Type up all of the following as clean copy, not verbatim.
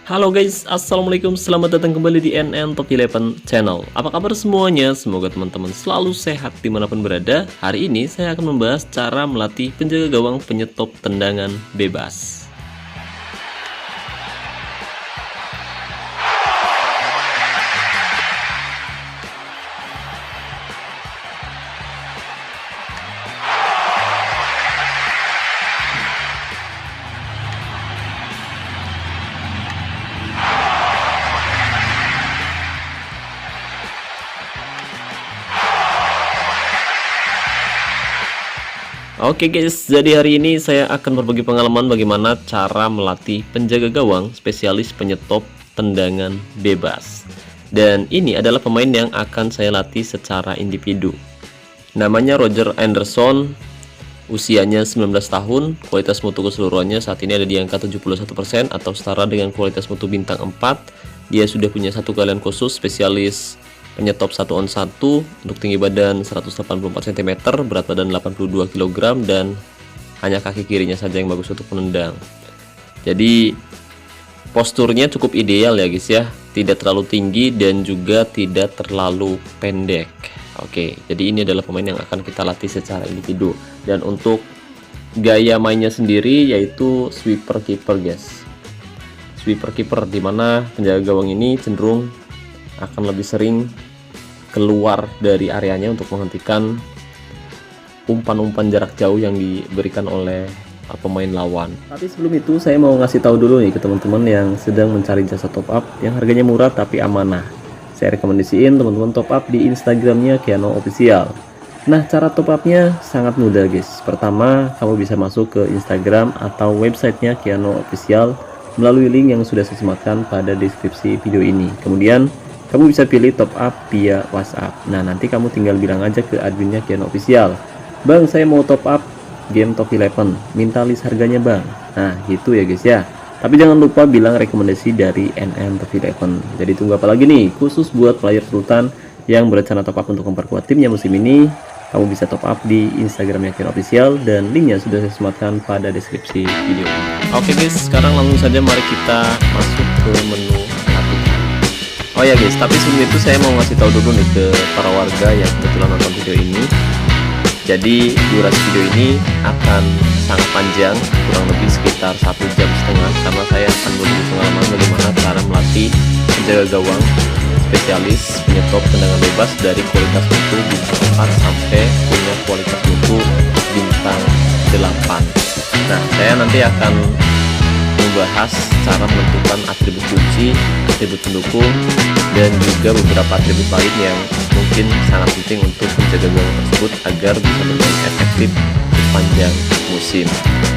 Halo guys, assalamualaikum, selamat datang kembali di NN Top 11 Channel. Apa kabar semuanya? Semoga teman-teman selalu sehat dimanapun berada. Hari ini saya akan membahas cara melatih penjaga gawang penyetop tendangan bebas. Oke guys, jadi hari ini saya akan berbagi pengalaman bagaimana cara melatih penjaga gawang spesialis penyetop tendangan bebas. Dan ini adalah pemain yang akan saya latih secara individu. Namanya Roger Anderson, usianya 19 tahun, kualitas mutu keseluruhannya saat ini ada di angka 71% atau setara dengan kualitas mutu bintang 4. Dia sudah punya satu keahlian khusus spesialis penyetop 1 on 1 untuk tinggi badan 184 cm, berat badan 82 kg, dan hanya kaki kirinya saja yang bagus untuk menendang. Jadi posturnya cukup ideal ya guys ya, tidak terlalu tinggi dan juga tidak terlalu pendek. Oke, jadi ini adalah pemain yang akan kita latih secara individu. Dan untuk gaya mainnya sendiri yaitu sweeper keeper guys. Sweeper keeper dimana penjaga gawang ini cenderung akan lebih sering keluar dari areanya untuk menghentikan umpan-umpan jarak jauh yang diberikan oleh pemain lawan. Tapi sebelum itu saya mau ngasih tahu dulu nih ke teman-teman yang sedang mencari jasa top up yang harganya murah tapi amanah. Saya rekomendasiin teman-teman top up di Instagramnya Kiano Official. Nah, cara top upnya sangat mudah guys. Pertama, kamu bisa masuk ke Instagram atau websitenya Kiano Official melalui link yang sudah saya sematkan pada deskripsi video ini. Kemudian kamu bisa pilih top up via WhatsApp. Nah, nanti kamu tinggal bilang aja ke adminnya Kiano Official, "Bang, saya mau top up game Top 11, minta list harganya bang." Nah, gitu ya guys ya. Tapi jangan lupa bilang rekomendasi dari NN Top 11. Jadi tunggu apa lagi nih? Khusus buat player Sultan yang berencana top up untuk memperkuat timnya musim ini, kamu bisa top up di Instagramnya Kiano Official dan linknya sudah saya sematkan pada deskripsi video ini. Oke guys, sekarang langsung saja mari kita masuk ke menu latihan. Oh ya guys, tapi sebelum itu saya mau ngasih tahu dulu nih ke para warga yang kebetulan nonton video ini. Jadi durasi video ini akan sangat panjang, kurang lebih sekitar 1,5 jam, karena saya akan berbagi pengalaman bagaimana cara melatih penjaga gawang spesialis penyetop tendangan bebas dari kualitas mutu bintang 4 sampai punya kualitas mutu bintang 8. Nah, saya nanti akan membahas cara menentukan atribut kunci, atribut pendukung, dan juga beberapa atribut lain yang mungkin sangat penting untuk penjaga gawang tersebut agar bisa bermain efektif sepanjang musim.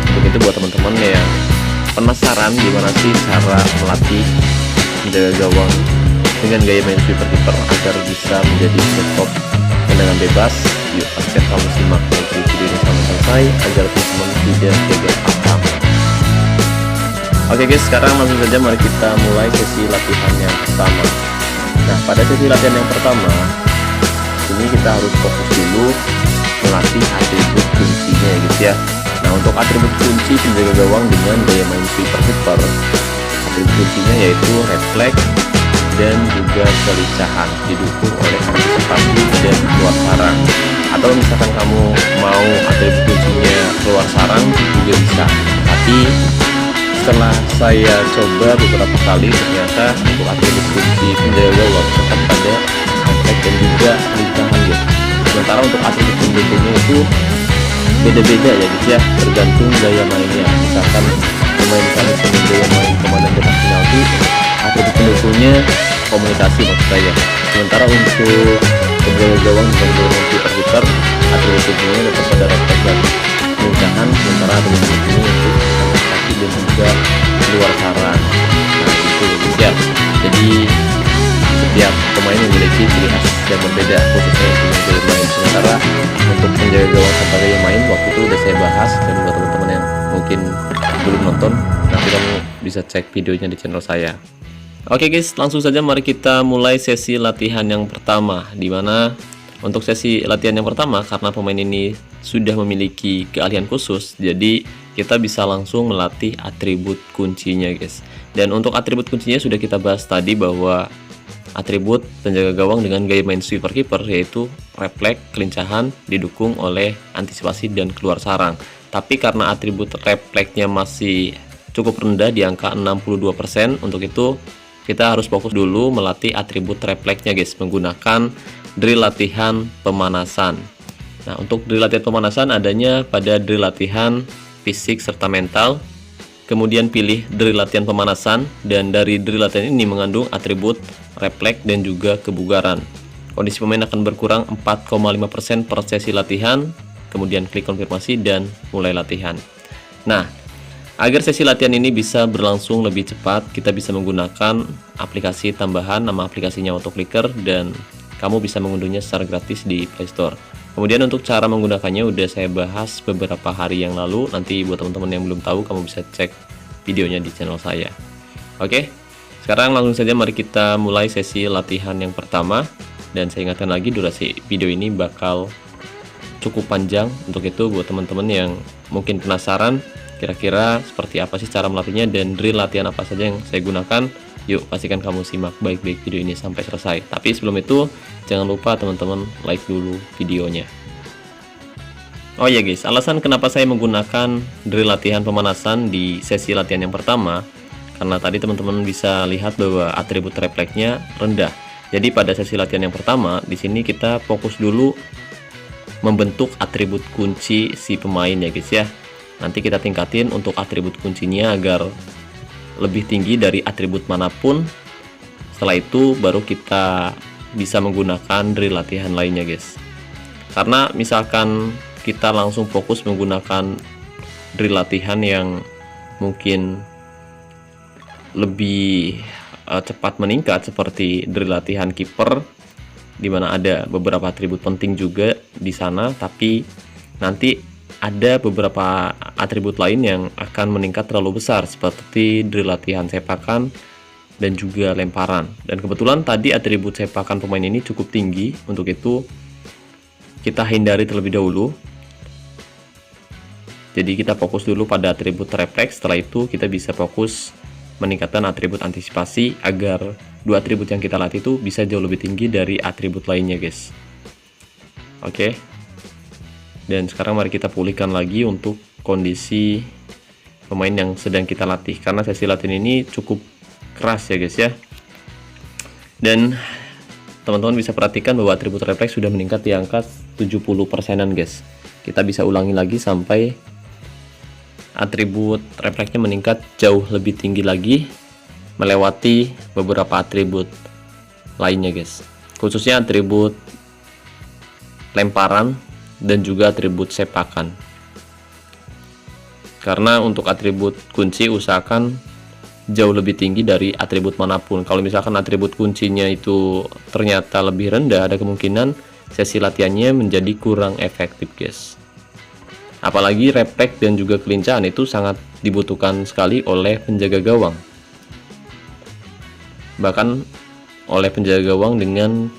Untuk itu buat teman-teman yang penasaran gimana sih cara melatih penjaga gawang dengan gaya main sweeper keeper agar bisa menjadi top tendangan bebas, yuk pastikan kamu simak video ini sampai selesai agar teman-teman tidak gagal paham. Oke guys, sekarang langsung saja mari kita mulai sesi latihan yang pertama. Nah, pada sesi latihan yang pertama ini kita harus fokus dulu melatih atribut kuncinya ya guys ya. Nah, untuk atribut kunci penjaga gawang dengan gaya main sweeper keeper, atribut kuncinya yaitu refleks dan juga kelincahan, didukung oleh antisipasi dan keluar sarang. Atau misalkan kamu mau atribut kuncinya keluar sarang juga bisa, tapi setelah saya coba beberapa kali ternyata untuk atribut kunci penjaga gawang tetap pada refleks dan juga kelincahan gitu. Sementara untuk atribut pendukungnya itu beda-beda ya guys ya, tergantung gaya mainnya. Misalkan pemain kami punya gaya main komandan bebas penalti, atribut pendukungnya komunikasi maksud saya. Sementara untuk penjaga gawang dengan gaya main sweeper keeper, atribut pendukungnya tetap pada refleks dan kelincahan, sementara atribut pendukungnya itu komunikasi dan juga luar sarang. Nah, gitu ya. Jadi setiap pemain memiliki ciri khas yang berbeda, khususnya untuk gaya main. Sementara untuk penjaga gawang tanpa gaya main, waktu itu udah saya bahas, dan buat teman-teman yang mungkin belum nonton, nanti kamu bisa cek videonya di channel saya. Oke guys, langsung saja mari kita mulai sesi latihan yang pertama, dimana untuk sesi latihan yang pertama karena pemain ini sudah memiliki keahlian khusus, jadi kita bisa langsung melatih atribut kuncinya guys. Dan untuk atribut kuncinya sudah kita bahas tadi, bahwa atribut penjaga gawang dengan gaya main sweeper keeper yaitu refleks, kelincahan, didukung oleh antisipasi dan keluar sarang. Tapi karena atribut refleksnya masih cukup rendah di angka 62%, untuk itu kita harus fokus dulu melatih atribut refleksnya guys, menggunakan drill latihan pemanasan. Nah, untuk drill latihan pemanasan adanya pada drill latihan fisik serta mental. Kemudian pilih drill latihan pemanasan, dan dari drill latihan ini mengandung atribut refleks dan juga kebugaran. Kondisi pemain akan berkurang 4,5% per sesi latihan. Kemudian klik konfirmasi dan mulai latihan. Nah, agar sesi latihan ini bisa berlangsung lebih cepat, kita bisa menggunakan aplikasi tambahan, nama aplikasinya AutoClicker, dan kamu bisa mengunduhnya secara gratis di Play Store. Kemudian untuk cara menggunakannya udah saya bahas beberapa hari yang lalu. Nanti buat teman-teman yang belum tahu, kamu bisa cek videonya di channel saya. Oke, sekarang langsung saja mari kita mulai sesi latihan yang pertama. Dan saya ingatkan lagi, durasi video ini bakal cukup panjang. Untuk itu buat teman-teman yang mungkin penasaran kira-kira seperti apa sih cara melatihnya dan drill latihan apa saja yang saya gunakan, yuk pastikan kamu simak baik-baik video ini sampai selesai. Tapi sebelum itu jangan lupa teman-teman like dulu videonya. Oh ya guys, alasan kenapa saya menggunakan drill latihan pemanasan di sesi latihan yang pertama, karena tadi teman-teman bisa lihat bahwa atribut refleksnya rendah. Jadi pada sesi latihan yang pertama di sini kita fokus dulu membentuk atribut kunci si pemain ya guys ya. Nanti kita tingkatin untuk atribut kuncinya agar lebih tinggi dari atribut manapun. Setelah itu baru kita bisa menggunakan drill latihan lainnya guys. Karena misalkan kita langsung fokus menggunakan drill latihan yang mungkin lebih cepat meningkat seperti drill latihan kiper, dimana ada beberapa atribut penting juga di sana, tapi nanti ada beberapa atribut lain yang akan meningkat terlalu besar seperti drill latihan sepakan dan juga lemparan. Dan kebetulan tadi atribut sepakan pemain ini cukup tinggi, untuk itu kita hindari terlebih dahulu. Jadi kita fokus dulu pada atribut refleks, setelah itu kita bisa fokus meningkatkan atribut antisipasi agar dua atribut yang kita latih itu bisa jauh lebih tinggi dari atribut lainnya guys. Oke. Dan sekarang mari kita pulihkan lagi untuk kondisi pemain yang sedang kita latih, karena sesi latihan ini cukup keras ya guys ya. Dan teman-teman bisa perhatikan bahwa atribut refleks sudah meningkat di angka 70%-an guys. Kita bisa ulangi lagi sampai atribut refleksnya meningkat jauh lebih tinggi lagi, melewati beberapa atribut lainnya guys, khususnya atribut lemparan dan juga atribut sepakan. Karena untuk atribut kunci usahakan jauh lebih tinggi dari atribut manapun. Kalau misalkan atribut kuncinya itu ternyata lebih rendah, ada kemungkinan sesi latihannya menjadi kurang efektif guys. Apalagi refleks dan juga kelincahan itu sangat dibutuhkan sekali oleh penjaga gawang, bahkan oleh penjaga gawang dengan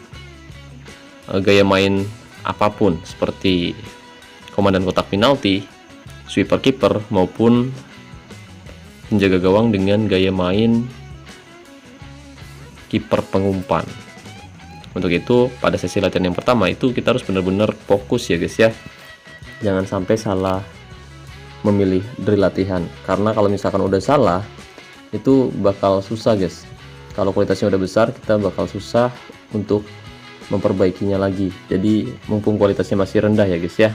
gaya main apapun seperti komandan kotak penalti, sweeper keeper, maupun penjaga gawang dengan gaya main kiper pengumpan. Untuk itu pada sesi latihan yang pertama itu kita harus benar-benar fokus ya guys ya. Jangan sampai salah memilih drill latihan, karena kalau misalkan udah salah itu bakal susah guys. Kalau kualitasnya udah besar, kita bakal susah untuk memperbaikinya lagi. Jadi mumpung kualitasnya masih rendah ya guys ya.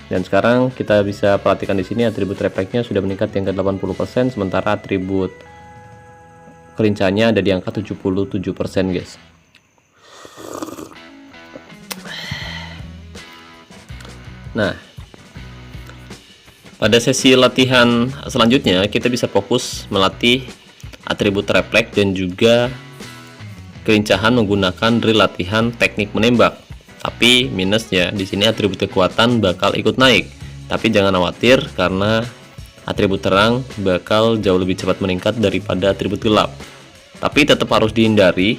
Dan sekarang kita bisa perhatikan di sini atribut refleksnya sudah meningkat di angka 80%, sementara atribut kelincahannya ada di angka 77% guys. Nah, pada sesi latihan selanjutnya kita bisa fokus melatih atribut refleks dan juga kelincahan menggunakan drill latihan teknik menembak. Tapi minusnya di sini atribut kekuatan bakal ikut naik. Tapi jangan khawatir karena atribut terang bakal jauh lebih cepat meningkat daripada atribut gelap. Tapi tetap harus dihindari,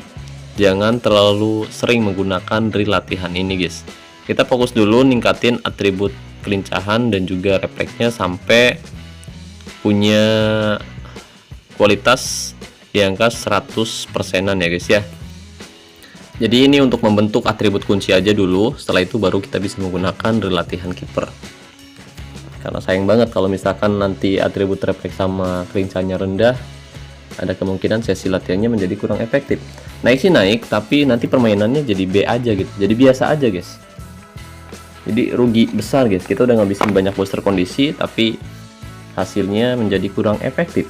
jangan terlalu sering menggunakan drill latihan ini guys. Kita fokus dulu ningkatin atribut kelincahan dan juga refleksnya sampai punya kualitas di angka 100%-an ya guys ya. Jadi ini untuk membentuk atribut kunci aja dulu, setelah itu baru kita bisa menggunakan drill latihan keeper. Karena sayang banget kalau misalkan nanti atribut refleks sama kelincahannya rendah, ada kemungkinan sesi latihannya menjadi kurang efektif. Naik sih naik, tapi nanti permainannya jadi B aja gitu, jadi biasa aja guys. Jadi rugi besar guys, kita udah ngabisin banyak booster kondisi, tapi hasilnya menjadi kurang efektif.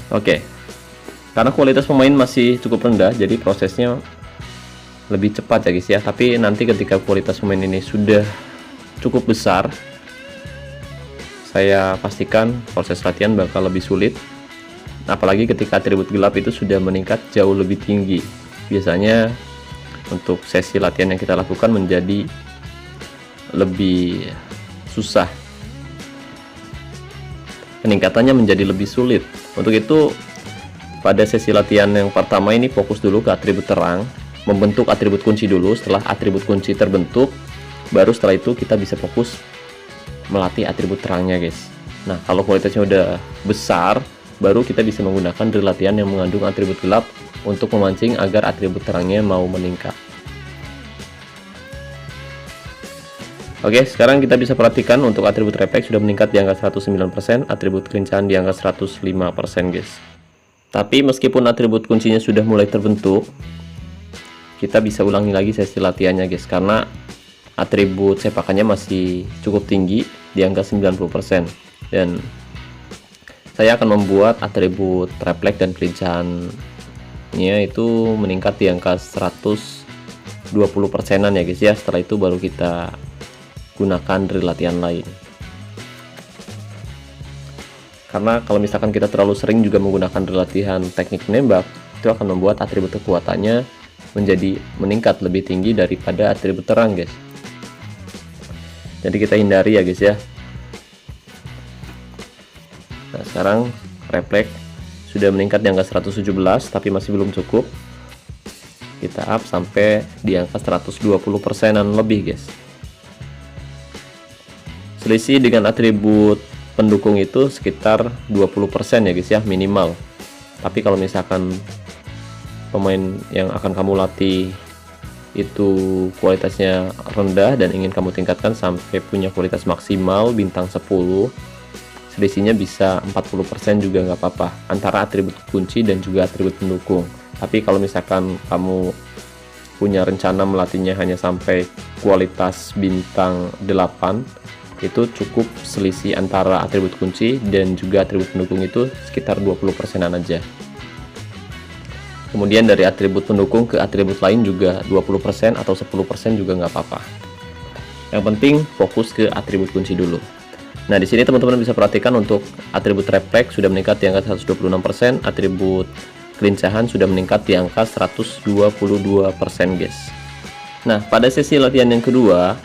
Oke, karena kualitas pemain masih cukup rendah, jadi prosesnya lebih cepat ya guys ya. Tapi nanti ketika kualitas pemain ini sudah cukup besar, saya pastikan proses latihan bakal lebih sulit. Apalagi ketika atribut gelap itu sudah meningkat jauh lebih tinggi. Biasanya untuk sesi latihan yang kita lakukan menjadi lebih susah, peningkatannya menjadi lebih sulit. Untuk itu pada sesi latihan yang pertama ini fokus dulu ke atribut terang, membentuk atribut kunci dulu. Setelah atribut kunci terbentuk, baru setelah itu kita bisa fokus melatih atribut terangnya guys. Nah kalau kualitasnya udah besar, baru kita bisa menggunakan drill latihan yang mengandung atribut gelap untuk memancing agar atribut terangnya mau meningkat. Oke, sekarang kita bisa perhatikan untuk atribut refleks sudah meningkat di angka 109%, atribut kelincahan di angka 105% guys. Tapi meskipun atribut kuncinya sudah mulai terbentuk, kita bisa ulangi lagi sesi latihannya guys, karena atribut sepakannya masih cukup tinggi di angka 90%. Dan saya akan membuat atribut refleks dan kelincahannya itu meningkat di angka 120%-an ya guys ya. Setelah itu baru kita gunakan drill latihan lain. Karena kalau misalkan kita terlalu sering juga menggunakan drill latihan teknik menembak, itu akan membuat atribut kekuatannya menjadi meningkat lebih tinggi daripada atribut terang guys. Jadi kita hindari ya guys ya. Nah sekarang refleks sudah meningkat di angka 117, tapi masih belum cukup. Kita up sampai di angka 120%-an lebih guys. Selisih dengan atribut pendukung itu sekitar 20% ya guys ya, minimal. Tapi kalau misalkan pemain yang akan kamu latih itu kualitasnya rendah dan ingin kamu tingkatkan sampai punya kualitas maksimal bintang 10, selisihnya bisa 40% juga nggak apa-apa antara atribut kunci dan juga atribut pendukung. Tapi kalau misalkan kamu punya rencana melatihnya hanya sampai kualitas bintang 8, itu cukup selisih antara atribut kunci dan juga atribut pendukung itu sekitar 20%-an aja. Kemudian dari atribut pendukung ke atribut lain juga 20% atau 10% juga nggak apa-apa. Yang penting fokus ke atribut kunci dulu. Nah di sini teman-teman bisa perhatikan untuk atribut refleks sudah meningkat di angka 126%, atribut kelincahan sudah meningkat di angka 122% guys. Nah pada sesi latihan yang kedua,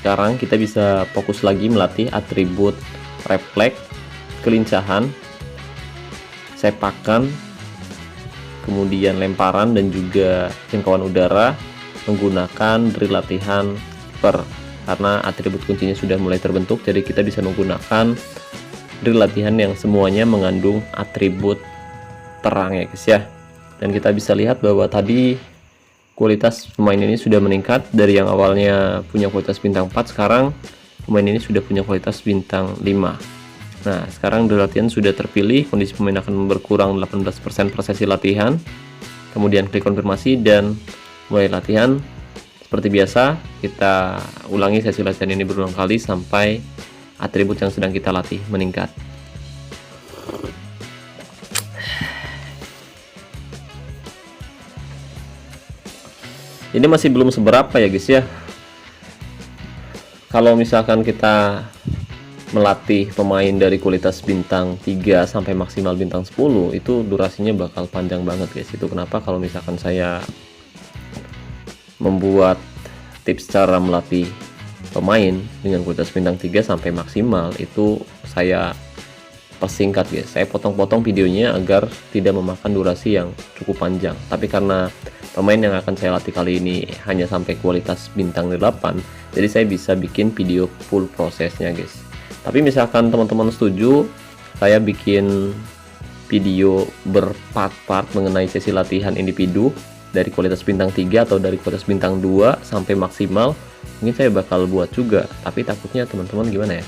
sekarang kita bisa fokus lagi melatih atribut refleks, kelincahan, sepakan, kemudian lemparan dan juga jangkauan udara menggunakan drill latihan per, karena atribut kuncinya sudah mulai terbentuk. Jadi kita bisa menggunakan drill latihan yang semuanya mengandung atribut terang ya guys ya. Dan kita bisa lihat bahwa tadi kualitas pemain ini sudah meningkat dari yang awalnya punya kualitas bintang 4, sekarang pemain ini sudah punya kualitas bintang 5. Nah sekarang drill latihan sudah terpilih, kondisi pemain akan berkurang 18% per sesi latihan. Kemudian klik konfirmasi dan mulai latihan. Seperti biasa kita ulangi sesi latihan ini berulang kali sampai atribut yang sedang kita latih meningkat. Ini masih belum seberapa ya guys ya. Kalau misalkan kita melatih pemain dari kualitas bintang 3 sampai maksimal bintang 10, itu durasinya bakal panjang banget guys. Itu kenapa kalau misalkan saya membuat tips cara melatih pemain dengan kualitas bintang 3 sampai maksimal, itu saya persingkat guys. Saya potong-potong videonya agar tidak memakan durasi yang cukup panjang. Tapi karena pemain yang akan saya latih kali ini hanya sampai kualitas bintang 8, jadi saya bisa bikin video full prosesnya guys. Tapi misalkan teman-teman setuju saya bikin video berpart-part mengenai sesi latihan individu dari kualitas bintang 3 atau dari kualitas bintang 2 sampai maksimal, mungkin saya bakal buat juga. Tapi takutnya teman-teman gimana ya,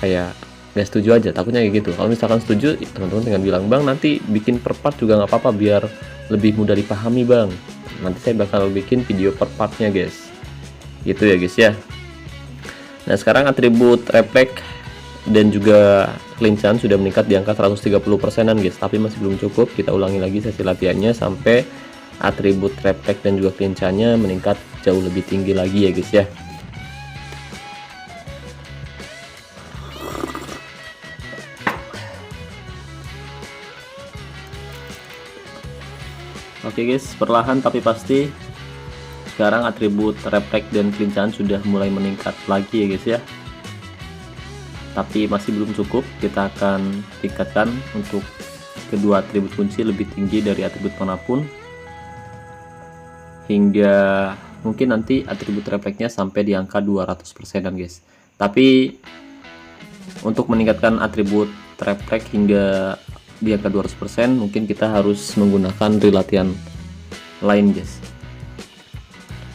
kayak nggak setuju aja, takutnya kayak gitu. Kalau misalkan setuju, teman-teman tinggal bilang, bang nanti bikin per part juga nggak apa-apa biar lebih mudah dipahami bang. Nanti saya bakal bikin video per partnya guys, gitu ya guys ya. Nah sekarang atribut refleks dan juga kelincahan sudah meningkat di angka 130%an guys, tapi masih belum cukup. Kita ulangi lagi sesi latihannya sampai atribut refleks dan juga kelincahannya meningkat jauh lebih tinggi lagi ya guys ya. Oke guys, perlahan tapi pasti sekarang atribut refleks dan kelincahan sudah mulai meningkat lagi ya guys ya. Tapi masih belum cukup, kita akan tingkatkan untuk kedua atribut kunci lebih tinggi dari atribut manapun, hingga mungkin nanti atribut refleksnya sampai di angka 200%an guys. Tapi untuk meningkatkan atribut refleks hingga di angka 200%, mungkin kita harus menggunakan drill latihan lain guys.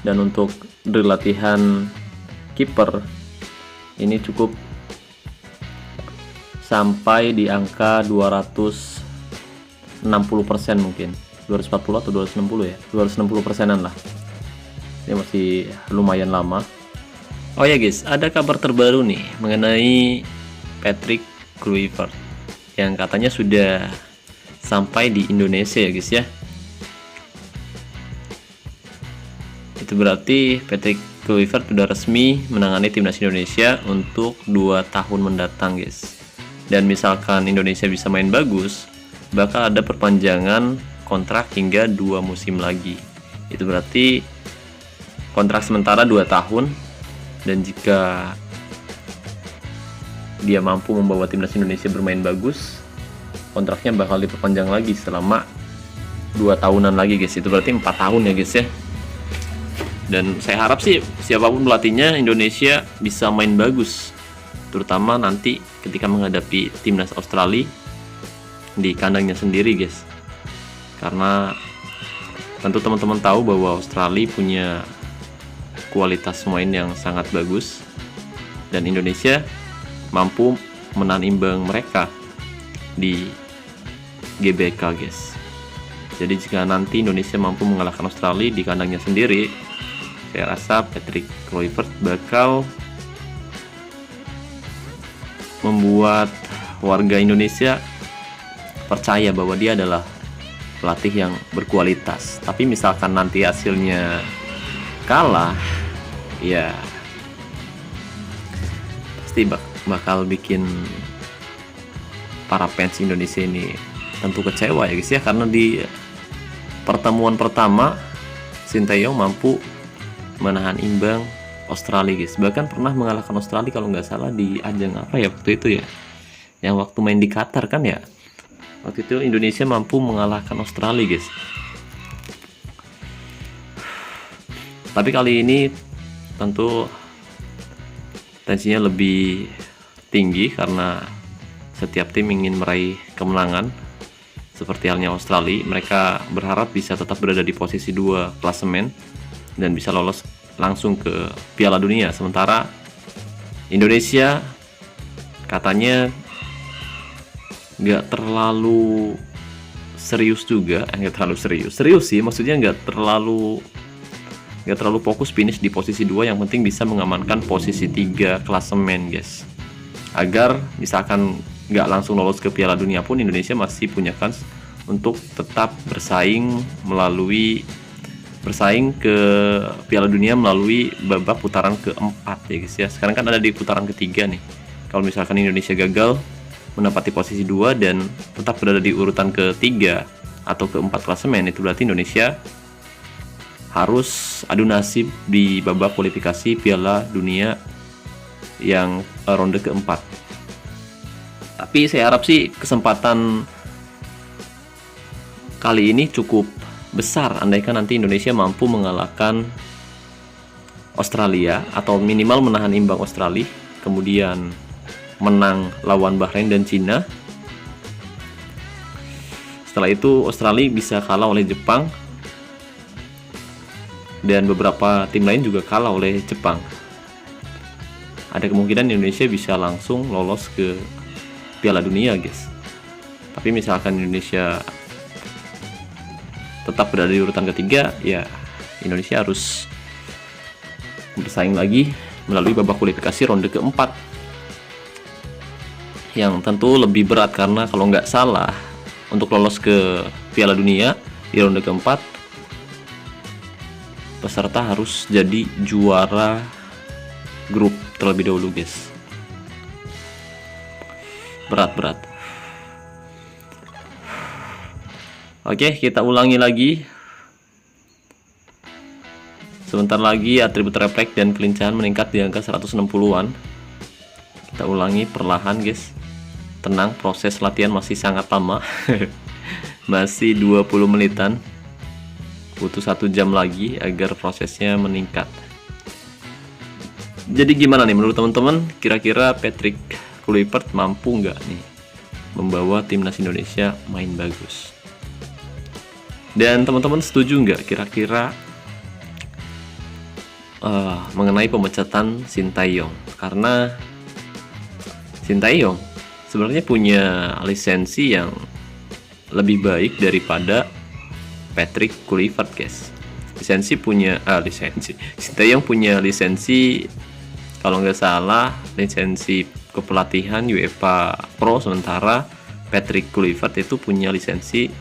Dan untuk drill latihan kiper ini cukup sampai di angka 260% mungkin 240 atau 260 ya, 260%an lah. Ini masih lumayan lama. Oh ya guys, ada kabar terbaru nih mengenai Patrick Kluivert yang katanya sudah sampai di Indonesia ya guys ya. Itu berarti Patrick Kluivert sudah resmi menangani timnas Indonesia untuk 2 tahun mendatang guys. Dan misalkan Indonesia bisa main bagus, bakal ada perpanjangan kontrak hingga 2 musim lagi. Itu berarti kontrak sementara 2 tahun, dan jika dia mampu membawa timnas Indonesia bermain bagus, kontraknya bakal diperpanjang lagi selama 2 tahunan lagi guys. Itu berarti 4 tahun ya guys ya. Dan saya harap sih siapapun pelatihnya, Indonesia bisa main bagus, terutama nanti ketika menghadapi timnas Australia di kandangnya sendiri guys. Karena tentu teman-teman tahu bahwa Australia punya kualitas main yang sangat bagus, dan Indonesia mampu menahan imbang mereka di GBK guys. Jadi jika nanti Indonesia mampu mengalahkan Australia di kandangnya sendiri, saya rasa Patrick Kluivert bakal membuat warga Indonesia percaya bahwa dia adalah pelatih yang berkualitas. Tapi misalkan nanti hasilnya kalah, ya pasti bakal bikin para fans Indonesia ini tentu kecewa ya guys ya. Karena di pertemuan pertama Sinteyong mampu menahan imbang Australia guys, bahkan pernah mengalahkan Australia kalau nggak salah di ajang apa ya waktu itu ya, yang waktu main di Qatar kan ya. Waktu itu Indonesia mampu mengalahkan Australia guys. Tapi kali ini tentu tensinya lebih tinggi karena setiap tim ingin meraih kemenangan. Seperti halnya Australia, mereka berharap bisa tetap berada di posisi 2 klasemen dan bisa lolos langsung ke Piala Dunia. Sementara Indonesia katanya nggak terlalu serius juga, nggak terlalu serius sih, maksudnya nggak terlalu fokus finish di posisi 2, yang penting bisa mengamankan posisi 3 klasemen guys, agar misalkan nggak langsung lolos ke Piala Dunia pun Indonesia masih punya kans untuk tetap bersaing ke Piala Dunia melalui babak putaran keempat ya guys ya. Sekarang kan ada di putaran ketiga nih. Kalau misalkan Indonesia gagal menempati posisi 2 dan tetap berada di urutan ketiga atau keempat klasemen, itu berarti Indonesia harus adu nasib di babak kualifikasi Piala Dunia yang ronde keempat. Tapi saya harap sih kesempatan kali ini cukup besar andaikan nanti Indonesia mampu mengalahkan Australia atau minimal menahan imbang Australia, kemudian menang lawan Bahrain dan Cina. Setelah itu Australia bisa kalah oleh Jepang dan beberapa tim lain juga kalah oleh Jepang. Ada kemungkinan Indonesia bisa langsung lolos ke Piala Dunia, guys. Tapi misalkan Indonesia tetap berada di urutan ketiga, ya Indonesia harus bersaing lagi melalui babak kualifikasi ronde keempat, yang tentu lebih berat karena kalau nggak salah untuk lolos ke Piala Dunia di ronde keempat peserta harus jadi juara grup terlebih dahulu, guys. Berat. Oke, kita ulangi lagi. Sebentar lagi atribut refleks dan kelincahan meningkat di angka 160-an. Kita ulangi perlahan, guys. Tenang, proses latihan masih sangat lama. Masih 20 menitan. Butuh 1 jam lagi agar prosesnya meningkat. Jadi gimana nih menurut teman-teman? Kira-kira Patrick Kluivert mampu nggak nih membawa timnas Indonesia main bagus? Dan teman-teman setuju nggak kira-kira mengenai pemecatan Sintayong? Karena Sintayong sebenarnya punya lisensi yang lebih baik daripada Patrick Kluivert, guys. Sintayong punya lisensi, kalau nggak salah lisensi kepelatihan UEFA Pro, sementara Patrick Kluivert itu punya lisensi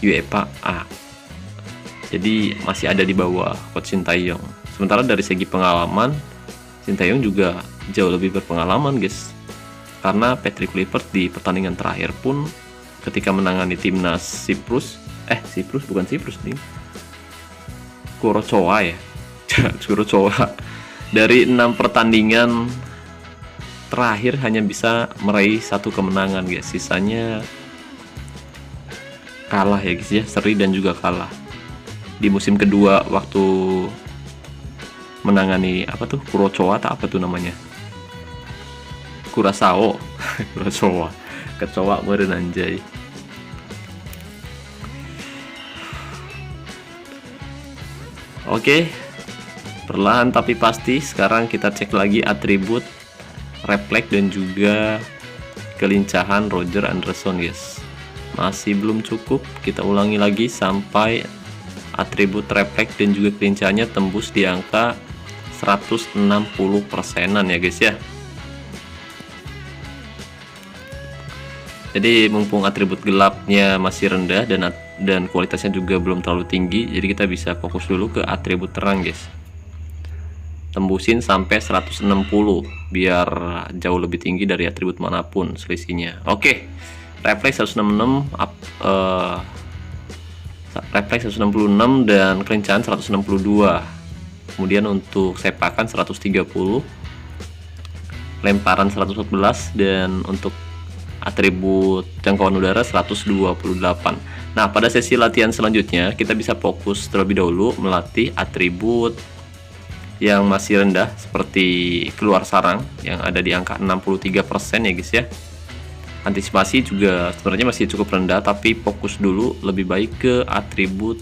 UEFA A. Jadi masih ada di bawah coach Sintayong. Sementara dari segi pengalaman, Sintayong juga jauh lebih berpengalaman, guys. Karena Patrick Kluivert di pertandingan terakhir pun ketika menangani timnas Kurocoa ya. Kurocoa. Dari 6 pertandingan terakhir hanya bisa meraih 1 kemenangan, guys. Sisanya kalah ya, guys ya. Seri dan juga kalah. Di musim kedua waktu menangani Kurocoa atau apa tuh namanya, Curaçao. Kurocoa, kecoa meureun anjay. Oke, perlahan tapi pasti. Sekarang kita cek lagi atribut refleks dan juga kelincahan Roger Anderson, guys. Masih belum cukup, kita ulangi lagi sampai atribut refleks dan juga kelincahannya tembus di angka 160%-an ya, guys ya. Jadi mumpung atribut gelapnya masih rendah dan kualitasnya juga belum terlalu tinggi, jadi kita bisa fokus dulu ke atribut terang, guys. Tembusin sampai 160 biar jauh lebih tinggi dari atribut manapun selisihnya. Oke, refleks 166, refleks 166 dan kelincahan 162. Kemudian untuk sepakan 130, lemparan 114, dan untuk atribut jangkauan udara 128. Nah, pada sesi latihan selanjutnya kita bisa fokus terlebih dahulu melatih atribut yang masih rendah seperti keluar sarang yang ada di angka 63% ya, guys ya. Antisipasi juga sebenarnya masih cukup rendah, tapi fokus dulu lebih baik ke atribut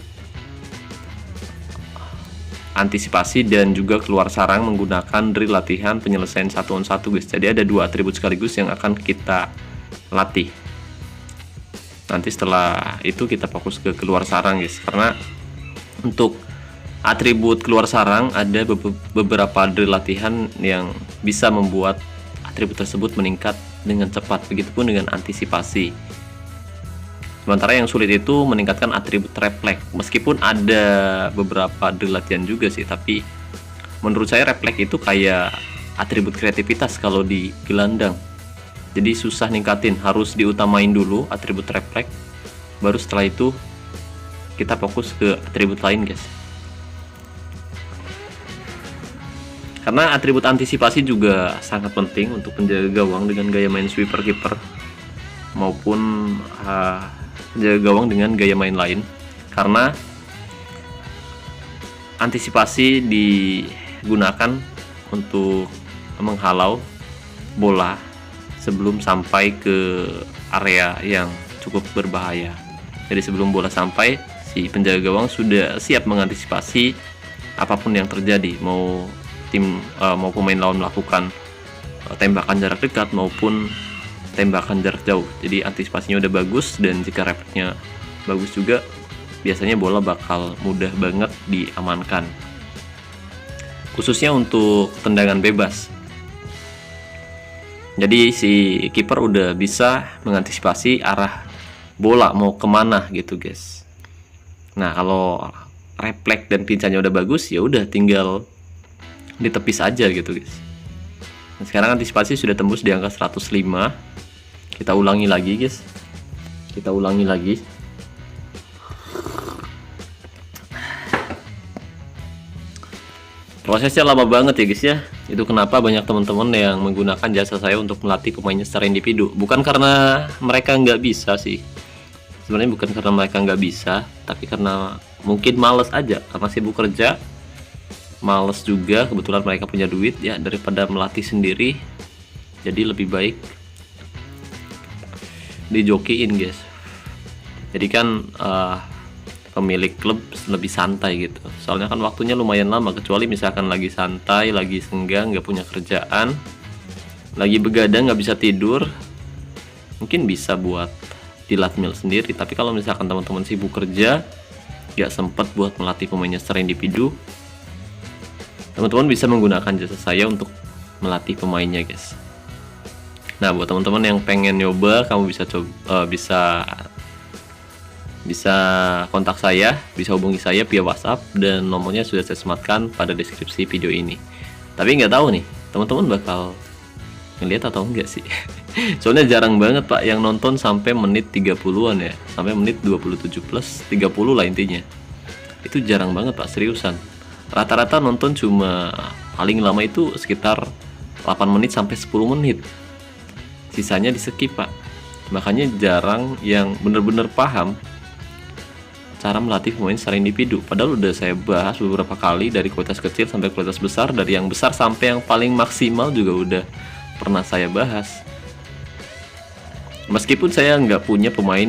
antisipasi dan juga keluar sarang menggunakan drill latihan penyelesaian 1-on-1, guys. Jadi ada 2 atribut sekaligus yang akan kita latih. Nanti setelah itu kita fokus ke keluar sarang, guys. Karena untuk atribut keluar sarang ada beberapa drill latihan yang bisa membuat atribut tersebut meningkat dengan cepat, begitupun dengan antisipasi. Sementara yang sulit itu meningkatkan atribut refleks. Meskipun ada beberapa drill latihan juga sih, tapi menurut saya refleks itu kayak atribut kreativitas kalau di gelandang. Jadi susah ningkatin, harus diutamain dulu atribut refleks, baru setelah itu kita fokus ke atribut lain, guys. Karena atribut antisipasi juga sangat penting untuk penjaga gawang dengan gaya main sweeper kiper maupun penjaga gawang dengan gaya main lain. karena antisipasi digunakan untuk menghalau bola sebelum sampai ke area yang cukup berbahaya. Jadi sebelum bola sampai, si penjaga gawang sudah siap mengantisipasi apapun yang terjadi, mau pemain lawan melakukan tembakan jarak dekat maupun tembakan jarak jauh. Jadi antisipasinya udah bagus, dan jika refleksnya bagus juga, biasanya bola bakal mudah banget diamankan. Khususnya untuk tendangan bebas. Jadi si kiper udah bisa mengantisipasi arah bola mau kemana gitu guys. Nah kalau refleks dan pincanya udah bagus, ya udah tinggal ditepis aja gitu guys. Nah, sekarang antisipasi sudah tembus di angka 105. Kita ulangi lagi guys. Kita ulangi lagi. Prosesnya lama banget ya guys ya. Itu kenapa banyak teman-teman yang menggunakan jasa saya untuk melatih pemainnya secara individu. Bukan karena mereka nggak bisa sih. Sebenarnya bukan karena mereka nggak bisa, tapi karena mungkin males aja, karena sibuk kerja, males juga, kebetulan mereka punya duit ya, daripada melatih sendiri. Jadi lebih baik dijokiin guys. Jadi kan pemilik klub lebih santai gitu, soalnya kan waktunya lumayan lama, kecuali misalkan lagi santai, lagi senggang, nggak punya kerjaan, lagi begadang, nggak bisa tidur, mungkin bisa buat dilatmil sendiri. Tapi kalau misalkan teman-teman sibuk kerja, nggak sempet buat melatih pemainnya secara individu, teman-teman bisa menggunakan jasa saya untuk melatih pemainnya guys. Nah buat teman-teman yang pengen nyoba, kamu bisa coba, bisa kontak saya, bisa hubungi saya via WhatsApp, dan nomornya sudah saya sematkan pada deskripsi video ini. Tapi nggak tahu nih teman-teman bakal ngeliat atau enggak sih. Soalnya jarang banget pak yang nonton sampai menit 30-an ya, sampai menit 27 plus 30 lah intinya. Itu jarang banget pak, seriusan. Rata-rata nonton cuma paling lama itu sekitar 8 menit sampai 10 menit. Sisanya di skip pak. Makanya jarang yang bener-bener paham cara melatih pemain secara individu. Padahal udah saya bahas beberapa kali, dari kualitas kecil sampai kualitas besar, dari yang besar sampai yang paling maksimal juga udah pernah saya bahas. Meskipun saya nggak punya pemain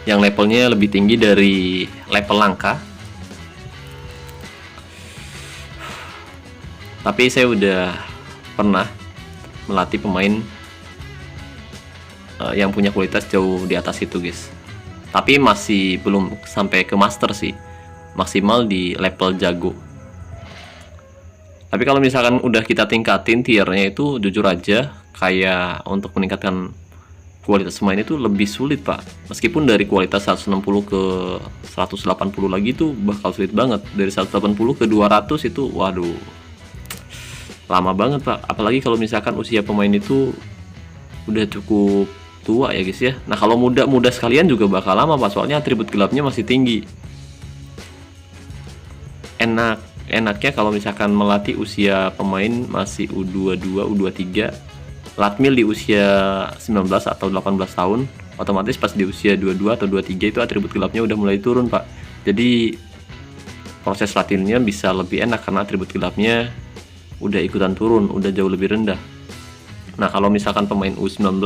yang levelnya lebih tinggi dari level langka, tapi saya udah pernah melatih pemain yang punya kualitas jauh di atas itu guys. Tapi masih belum sampai ke master sih, maksimal di level jago. Tapi kalau misalkan udah kita tingkatin tiernya, itu jujur aja kayak untuk meningkatkan kualitas pemain itu lebih sulit pak. Meskipun dari kualitas 160 ke 180 lagi itu bakal sulit banget. Dari 180 ke 200 itu waduh, lama banget pak. Apalagi kalau misalkan usia pemain itu udah cukup tua ya guys ya. Nah kalau muda sekalian juga bakal lama pak, soalnya atribut gelapnya masih tinggi. Enaknya kalau misalkan melatih usia pemain masih U22, U23, latmil di usia 19 atau 18 tahun, otomatis pas di usia 22 atau 23 itu atribut gelapnya udah mulai turun pak. Jadi proses latihannya bisa lebih enak karena atribut gelapnya udah ikutan turun, udah jauh lebih rendah. Nah kalau misalkan pemain U19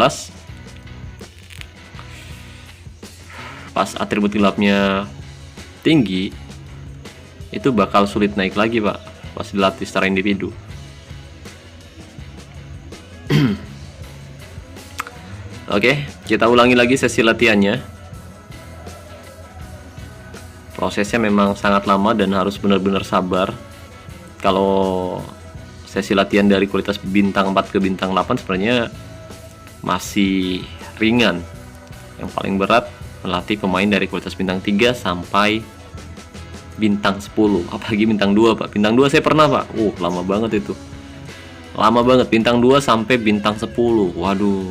pas atribut gelapnya tinggi, itu bakal sulit naik lagi pak pas dilatih secara individu. Oke, kita ulangi lagi sesi latihannya. Prosesnya memang sangat lama dan harus benar-benar sabar. Kalau sesi latihan dari kualitas bintang 4 ke bintang 8 sebenarnya masih ringan. Yang paling berat melatih pemain dari kualitas bintang 3 sampai bintang 10, apalagi bintang 2 pak. Bintang 2 saya pernah pak, lama banget itu, lama banget. Bintang 2 sampai bintang 10, waduh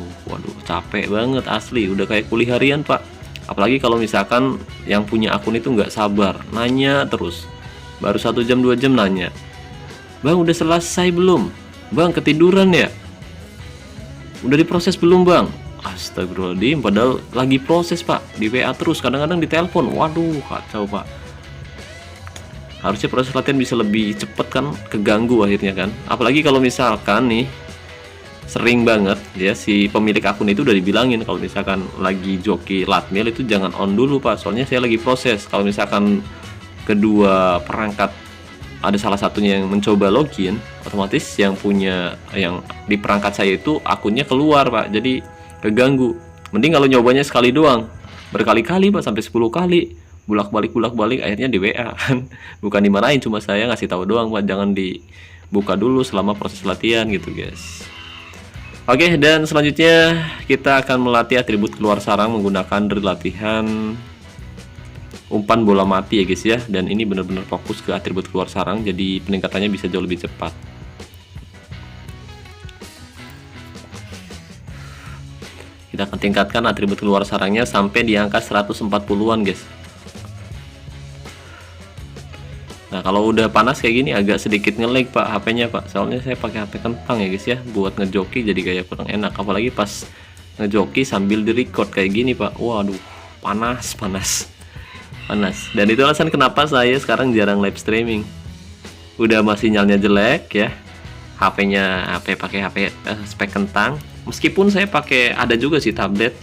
capek banget asli, udah kayak kuliah harian pak. Apalagi kalau misalkan yang punya akun itu nggak sabar, nanya terus, baru 1 jam 2 jam nanya, bang udah selesai belum, bang ketiduran ya, udah diproses belum bang, Astagfirullahaladzim, padahal lagi proses pak, di WA terus, kadang-kadang di telepon. Waduh, kacau pak. Harusnya proses latihan bisa lebih cepet kan, keganggu akhirnya kan. Apalagi kalau misalkan nih sering banget ya, si pemilik akun itu udah dibilangin kalau misalkan lagi joki latmil itu jangan on dulu pak, soalnya saya lagi proses. Kalau misalkan kedua perangkat ada salah satunya yang mencoba login, otomatis yang di perangkat saya itu akunnya keluar pak, jadi keganggu. Mending kalau nyobanya sekali doang, berkali-kali pak, sampai 10 kali bolak-balik akhirnya di WA kan. Bukan dimarahin, cuma saya ngasih tahu doang pak, jangan dibuka dulu selama proses latihan gitu guys. Oke, dan selanjutnya kita akan melatih atribut keluar sarang menggunakan drill latihan umpan bola mati ya guys ya. Dan ini benar-benar fokus ke atribut keluar sarang, jadi peningkatannya bisa jauh lebih cepat. Kita akan tingkatkan atribut keluar sarangnya sampai di angka 140-an guys. Nah kalau udah panas kayak gini agak sedikit nge-lag pak HP-nya pak, soalnya saya pakai HP kentang ya guys ya, buat ngejoki jadi kayak kurang enak. Apalagi pas ngejoki sambil di record kayak gini pak, waduh panas. Dan itu alasan kenapa saya sekarang jarang live streaming. Udah masih sinyalnya jelek ya, HP-nya pakai HP spek kentang. Meskipun saya pakai, ada juga sih tablet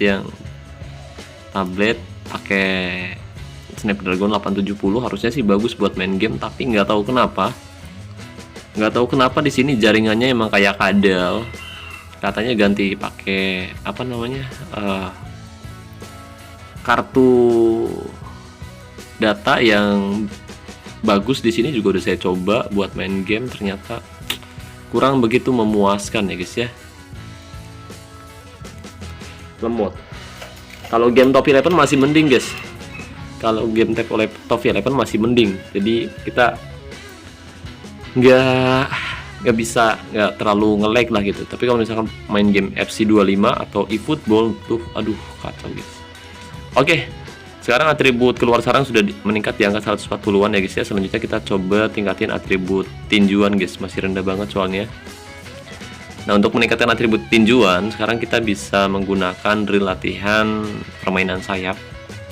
pakai Snapdragon 870, harusnya sih bagus buat main game, tapi nggak tahu kenapa di sini jaringannya emang kayak kadal. Katanya ganti pakai apa namanya, kartu data yang bagus. Di sini juga udah saya coba buat main game, ternyata kurang begitu memuaskan ya guys ya, lemot. Kalau game Top 11 masih mending guys, masih mending, jadi kita nggak terlalu nge-lag lah gitu. Tapi kalau misalkan main game FC25 atau eFootball tuh aduh kacau guys. Oke, sekarang atribut keluar sarang sudah meningkat di angka 140-an ya guys ya. Selanjutnya kita coba tingkatin atribut tinjuan guys, masih rendah banget soalnya. Nah untuk meningkatkan atribut tinjuan, sekarang kita bisa menggunakan drill latihan permainan sayap.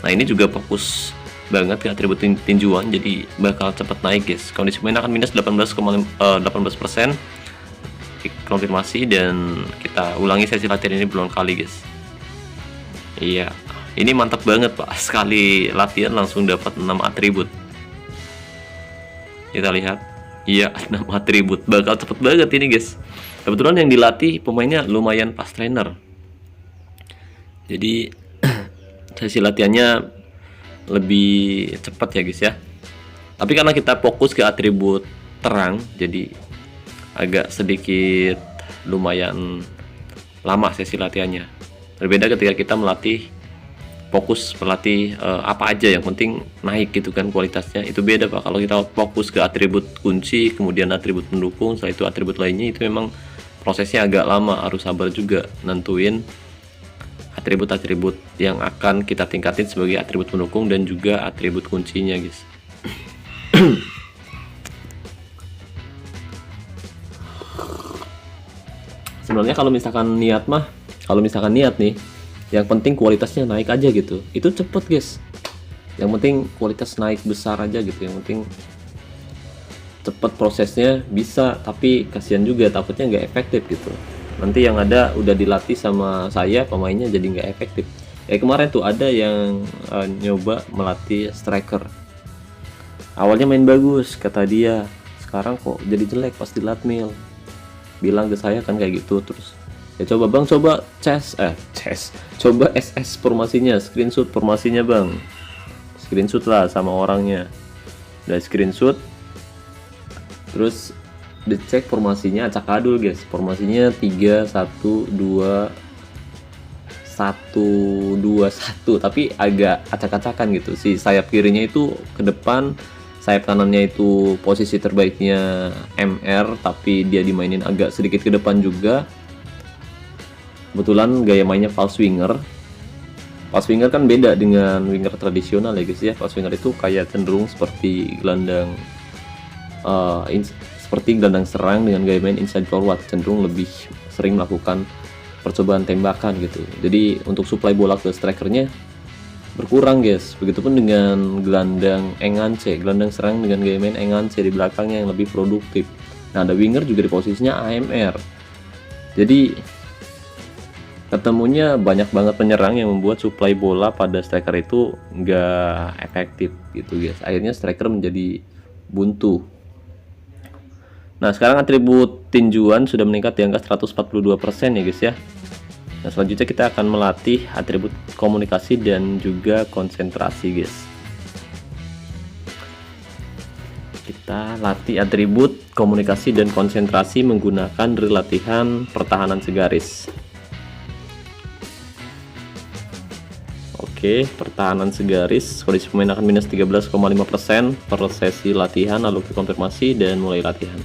Nah ini juga fokus banget ke atribut tinjuan, jadi bakal cepat naik guys. Kondisi pemain akan minus 18% konfirmasi, dan kita ulangi sesi latihan ini berulang kali guys. Iya, ini mantap banget pak, sekali latihan langsung dapat 6 atribut. Kita lihat, iya 6 atribut, bakal cepet banget ini guys. Kebetulan yang dilatih pemainnya lumayan fast trainer, jadi sesi latihannya lebih cepat ya guys ya. Tapi karena kita fokus ke atribut terang, jadi agak sedikit lumayan lama sesi latihannya. Berbeda ketika kita melatih apa aja yang penting naik gitu kan kualitasnya, itu beda pak. Kalau kita fokus ke atribut kunci, kemudian atribut pendukung, setelah itu atribut lainnya, itu memang prosesnya agak lama, harus sabar juga nentuin atribut-atribut yang akan kita tingkatin sebagai atribut pendukung dan juga atribut kuncinya guys. Sebenarnya kalau misalkan niat nih, yang penting kualitasnya naik aja gitu, itu cepet guys. Yang penting kualitas naik besar aja gitu, yang penting cepet prosesnya bisa. Tapi kasihan juga, takutnya nggak efektif gitu. Nanti yang ada udah dilatih sama saya pemainnya jadi nggak efektif. Kemarin tuh ada yang nyoba melatih striker, awalnya main bagus kata dia, sekarang kok jadi jelek pas dilatmil. Bilang ke saya kan kayak gitu. Terus ya coba bang, coba coba SS formasinya, screenshot formasinya bang, screenshot lah sama orangnya. Udah screenshot, terus dicek formasinya acak adul guys, formasinya 3-1-2-1-2-1, tapi agak acak-acakan gitu. Si sayap kirinya itu ke depan, sayap kanannya itu posisi terbaiknya MR, tapi dia dimainin agak sedikit ke depan juga. Kebetulan gaya mainnya false winger. False winger kan beda dengan winger tradisional ya guys ya. False winger itu kayak cenderung seperti gelandang serang dengan gaya main inside forward, cenderung lebih sering melakukan percobaan tembakan gitu. Jadi untuk suplai bola ke strikernya berkurang guys. Begitupun dengan gelandang Engance, gelandang serang dengan gaya main Engance di belakangnya yang lebih produktif. Nah, ada winger juga di posisinya AMR. Jadi ketemunya banyak banget penyerang yang membuat suplai bola pada striker itu nggak efektif gitu guys. Akhirnya striker menjadi buntu. Nah, sekarang atribut tinjuan sudah meningkat di angka 142% ya guys ya. Nah, selanjutnya kita akan melatih atribut komunikasi dan juga konsentrasi guys. Kita latih atribut komunikasi dan konsentrasi menggunakan drill latihan pertahanan segaris. Oke, pertahanan segaris, kondisi pemain akan minus 13,5% per sesi latihan, lalu konfirmasi dan mulai latihan.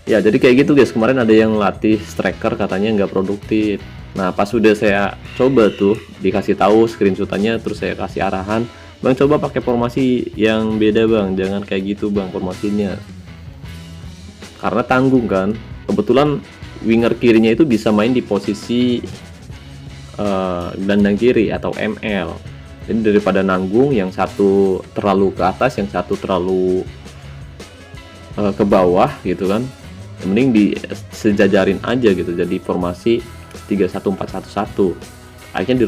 Ya, jadi kayak gitu guys. Kemarin ada yang latih striker katanya nggak produktif. Nah, pas sudah saya coba tuh, dikasih tahu screenshotannya, terus saya kasih arahan, bang coba pakai formasi yang beda bang, jangan kayak gitu bang formasinya, karena tanggung kan. Kebetulan winger kirinya itu bisa main di posisi gelandang kiri atau ML. Jadi daripada nanggung, yang satu terlalu ke atas, yang satu terlalu ke bawah gitu kan, mending disejajarin aja gitu, jadi formasi 3-1-4-1-1. Akhirnya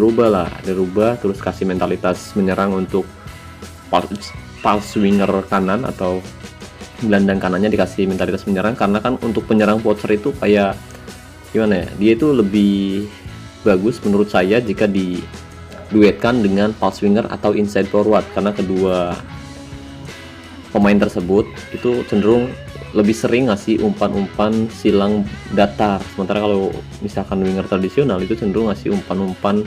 dirubah terus kasih mentalitas menyerang untuk pulse winger kanan atau gelandang kanannya dikasih mentalitas menyerang, karena kan untuk penyerang poacher itu kayak gimana ya, dia itu lebih bagus menurut saya jika diduetkan dengan pulse winger atau inside forward, karena kedua pemain tersebut itu cenderung lebih sering ngasih umpan-umpan silang datar. Sementara kalau misalkan winger tradisional itu cenderung ngasih umpan-umpan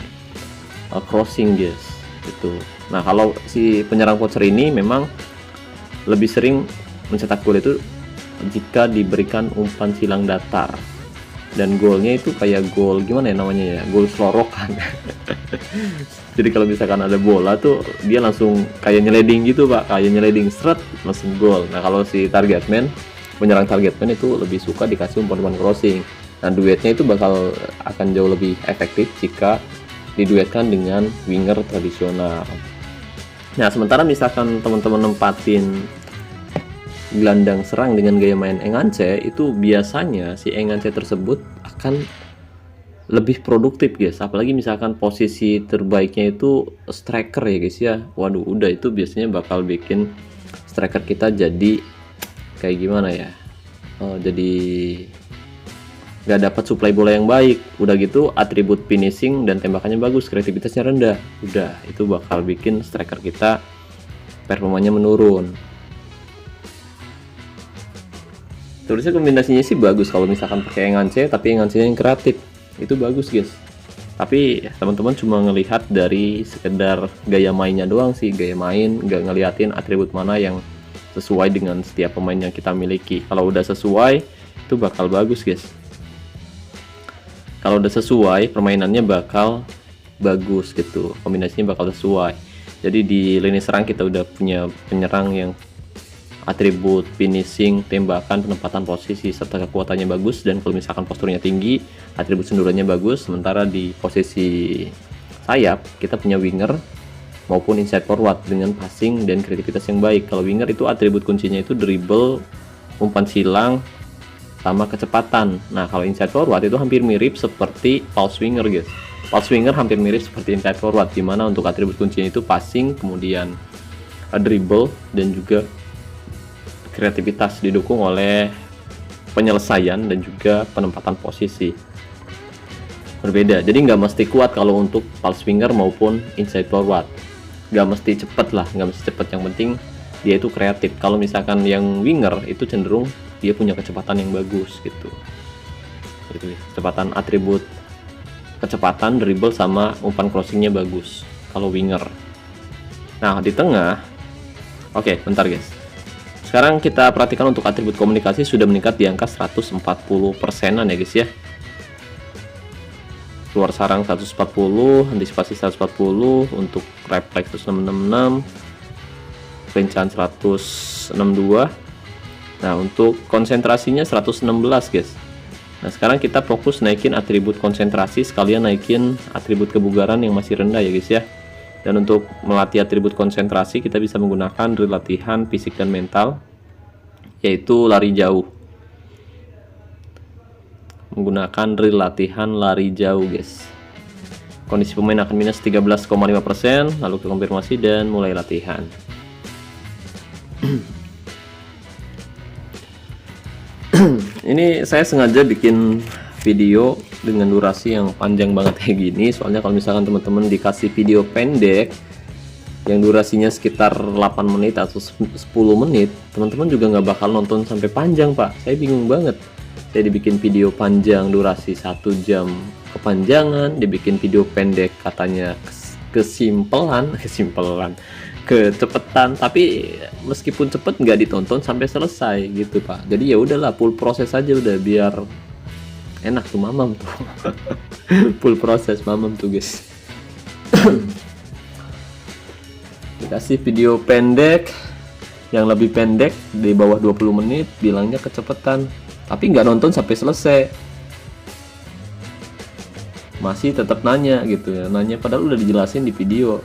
crossing guys gitu. Nah, kalau si penyerang poacher ini memang lebih sering mencetak gol itu jika diberikan umpan silang datar, dan golnya itu kayak gol gimana ya namanya ya, gol selorokan. Jadi kalau misalkan ada bola tuh dia langsung kayak nyeleding gitu pak, kayak nyeleding seret langsung gol. Nah, kalau si target man, penyerang target man itu lebih suka dikasih umpan-umpan crossing. Nah, duetnya itu akan jauh lebih efektif jika diduetkan dengan winger tradisional. Nah, sementara misalkan teman-teman nempatin gelandang serang dengan gaya main Engance, itu biasanya si Engance tersebut akan lebih produktif guys. Apalagi misalkan posisi terbaiknya itu striker ya guys ya. Waduh, udah itu biasanya bakal bikin striker kita jadi kayak gimana ya, jadi nggak dapat suplai bola yang baik. Udah gitu atribut finishing dan tembakannya bagus, kreativitasnya rendah. Udah itu bakal bikin striker kita performanya menurun. Terusnya kombinasinya sih bagus kalau misalkan pakai Engance, tapi Engance yang kreatif itu bagus guys. Tapi teman-teman cuma ngelihat dari sekedar gaya mainnya doang sih, gaya main, nggak ngeliatin atribut mana yang sesuai dengan setiap pemain yang kita miliki. Kalau udah sesuai itu bakal bagus guys. Kalau udah sesuai permainannya bakal bagus gitu, kombinasinya bakal sesuai. Jadi di lini serang kita udah punya penyerang yang atribut finishing, tembakan, penempatan posisi serta kekuatannya bagus, dan kalau misalkan posturnya tinggi, atribut sendurannya bagus. Sementara di posisi sayap kita punya winger maupun inside forward dengan passing dan kreativitas yang baik. Kalau winger itu atribut kuncinya itu dribble, umpan silang, sama kecepatan. Nah, kalau inside forward itu hampir mirip seperti pulse winger guys. Pulse winger hampir mirip seperti inside forward, dimana untuk atribut kuncinya itu passing, kemudian dribble, dan juga kreativitas didukung oleh penyelesaian dan juga penempatan posisi. Berbeda, jadi nggak mesti kuat kalau untuk pulse winger maupun inside forward. Nggak mesti cepet lah, nggak mesti cepet, yang penting dia itu kreatif. Kalau misalkan yang winger itu cenderung dia punya kecepatan yang bagus gitu. Kecepatan, atribut kecepatan, dribble sama umpan crossingnya bagus kalau winger. Nah, di tengah, oke, bentar guys. Sekarang kita perhatikan untuk atribut komunikasi sudah meningkat di angka 140%-an ya guys ya. Keluar sarang 140, antisipasi 140, untuk refleks 166, perencanaan 162. Nah, untuk konsentrasinya 116 guys. Nah, sekarang kita fokus naikin atribut konsentrasi sekalian naikin atribut kebugaran yang masih rendah ya guys ya. Dan untuk melatih atribut konsentrasi kita bisa menggunakan drill latihan fisik dan mental, yaitu lari jauh. Menggunakan drill latihan lari jauh guys. Kondisi pemain akan minus 13,5%, lalu ke konfirmasi dan mulai latihan. Ini saya sengaja bikin video dengan durasi yang panjang banget kayak gini, soalnya kalau misalkan teman-teman dikasih video pendek yang durasinya sekitar 8 menit atau 10 menit, teman-teman juga nggak bakal nonton sampai panjang pak. Saya bingung banget. Saya dibikin video panjang durasi 1 jam kepanjangan, dibikin video pendek katanya kesimpelan kecepetan, tapi meskipun cepet nggak ditonton sampai selesai gitu pak. Jadi ya udahlah, full proses aja udah, biar enak tuh mamam tuh. Full proses mamam tuh guys. Dikasih video pendek yang lebih pendek di bawah 20 menit bilangnya kecepetan, tapi nggak nonton sampai selesai, masih tetap nanya gitu ya, nanya padahal udah dijelasin di video.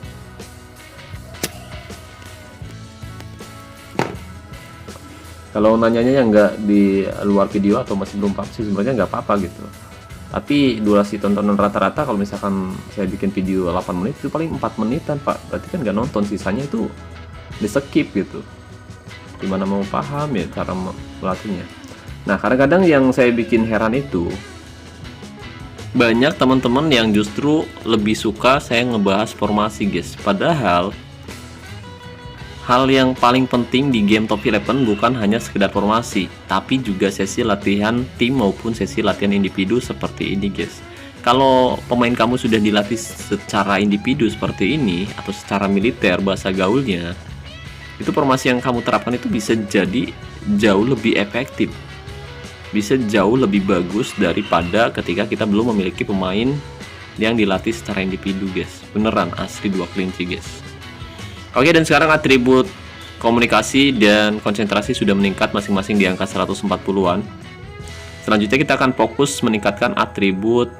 Kalau nanyanya yang nggak di luar video atau masih belum paham sih sebenarnya nggak apa-apa gitu. Tapi durasi tontonan rata-rata kalau misalkan saya bikin video 8 menit itu paling 4 menitan pak. Berarti kan nggak nonton, sisanya itu di skip gitu. Gimana mau paham ya cara melatihnya. Nah kadang-kadang yang saya bikin heran itu, banyak teman-teman yang justru lebih suka saya ngebahas formasi guys. Padahal hal yang paling penting di game Top 11 bukan hanya sekedar formasi, tapi juga sesi latihan tim maupun sesi latihan individu seperti ini guys. Kalau pemain kamu sudah dilatih secara individu seperti ini atau secara militer bahasa gaulnya, itu formasi yang kamu terapkan itu bisa jadi jauh lebih efektif, bisa jauh lebih bagus daripada ketika kita belum memiliki pemain yang dilatih secara individu guys. Beneran asli dua kelinci guys. Oke, dan sekarang atribut komunikasi dan konsentrasi sudah meningkat masing-masing di angka 140-an. Selanjutnya kita akan fokus meningkatkan atribut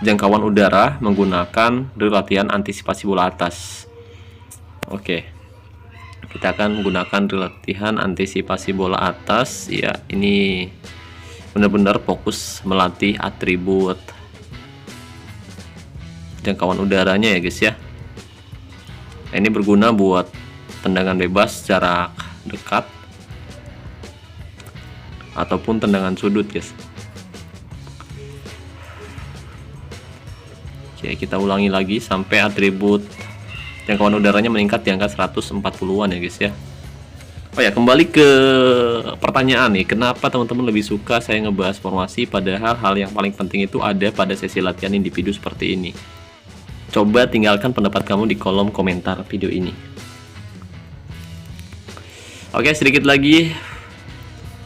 jangkauan udara menggunakan drill latihan antisipasi bola atas. Oke, kita akan menggunakan drill latihan antisipasi bola atas. Ya, ini benar-benar fokus melatih atribut jangkauan udaranya ya guys ya. Ini berguna buat tendangan bebas jarak dekat ataupun tendangan sudut guys. Oke, kita ulangi lagi sampai atribut jangkauan udaranya meningkat di angka 140-an ya guys ya. Oh ya, kembali ke pertanyaan nih, kenapa teman-teman lebih suka saya ngebahas formasi padahal hal yang paling penting itu ada pada sesi latihan individu seperti ini. Coba tinggalkan pendapat kamu di kolom komentar video ini. Oke, sedikit lagi.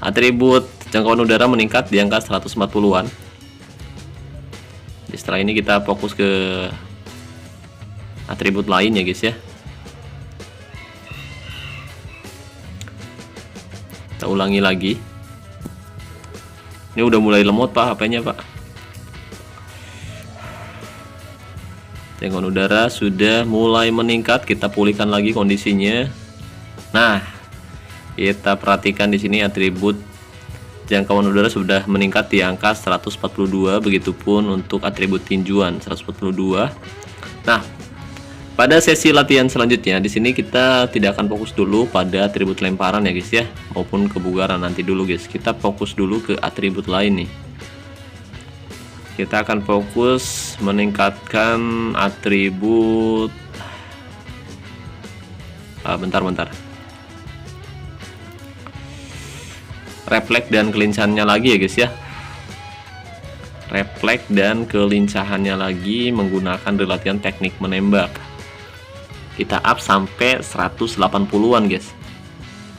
Atribut jangkauan udara meningkat di angka 140-an. Setelah ini kita fokus ke atribut lain ya guys ya. Kita ulangi lagi. Ini udah mulai lemot pak HP-nya pak. Jangkauan udara sudah mulai meningkat, kita pulihkan lagi kondisinya. Nah, kita perhatikan di sini atribut jangkauan udara sudah meningkat di angka 142, begitupun untuk atribut tinjuan 142. Nah, pada sesi latihan selanjutnya di sini kita tidak akan fokus dulu pada atribut lemparan ya guys ya, maupun kebugaran nanti dulu guys. Kita fokus dulu ke atribut lain nih. Kita akan fokus meningkatkan atribut bentar. Refleks dan kelincahannya lagi ya guys ya. Refleks dan kelincahannya lagi menggunakan latihan teknik menembak. Kita up sampai 180-an guys.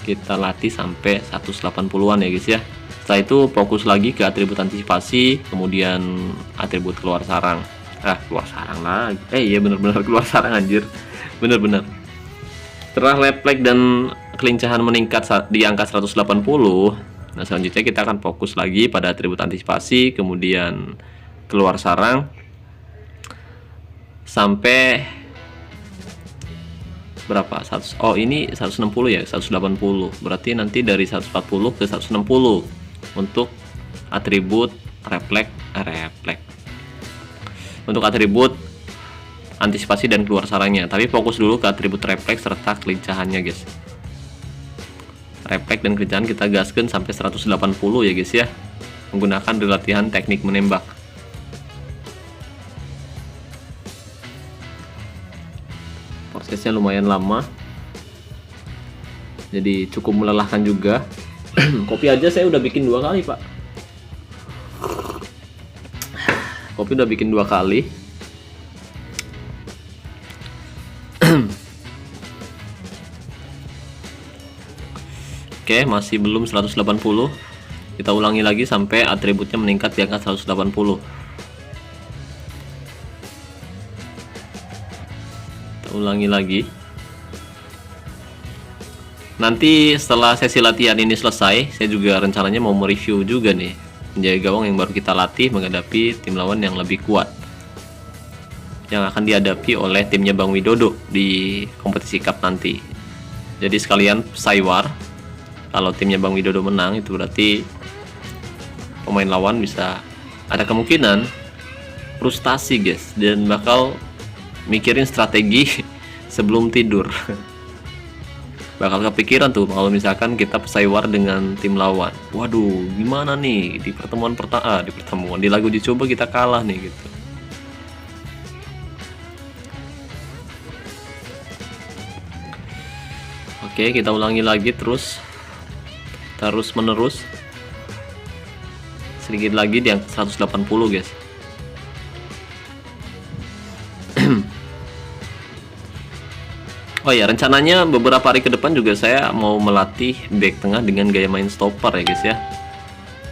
Kita latih sampai 180-an ya guys ya. Setelah itu fokus lagi ke atribut antisipasi, kemudian atribut keluar sarang. Keluar sarang lagi. Iya bener-bener keluar sarang anjir. Bener-bener. Setelah refleks dan kelincahan meningkat di angka 180, Nah, selanjutnya kita akan fokus lagi pada atribut antisipasi, kemudian keluar sarang sampai berapa? Oh, ini 160 ya, 180. Berarti nanti dari 140 ke 160 untuk atribut refleks. Untuk atribut antisipasi dan keluar sarangnya. Tapi fokus dulu ke atribut refleks serta kelincahannya, guys. Refleks dan kelincahan kita gaskan sampai 180 ya, guys ya. Menggunakan latihan teknik menembak. Prosesnya lumayan lama. Jadi cukup melelahkan juga. Kopi aja saya udah bikin 2 kali, Pak. Kopi udah bikin 2 kali. Oke, masih belum 180. Kita ulangi lagi sampai atributnya meningkat di angka 180. Kita ulangi lagi. Nanti setelah sesi latihan ini selesai, saya juga rencananya mau mereview juga nih penjaga gawang yang baru kita latih menghadapi tim lawan yang lebih kuat, yang akan dihadapi oleh timnya Bang Widodo di kompetisi cup nanti. Jadi sekalian saywar, kalau timnya Bang Widodo menang itu berarti pemain lawan bisa ada kemungkinan frustasi, guys, dan bakal mikirin strategi sebelum tidur. Bakal kepikiran tuh kalau misalkan kita saywar dengan tim lawan. Waduh, gimana nih di pertemuan di lagu uji coba kita kalah nih gitu. Oke, kita ulangi lagi terus menerus. Sedikit lagi di angka 180, guys. Oh ya, rencananya beberapa hari ke depan juga saya mau melatih back tengah dengan gaya main stopper ya, guys ya.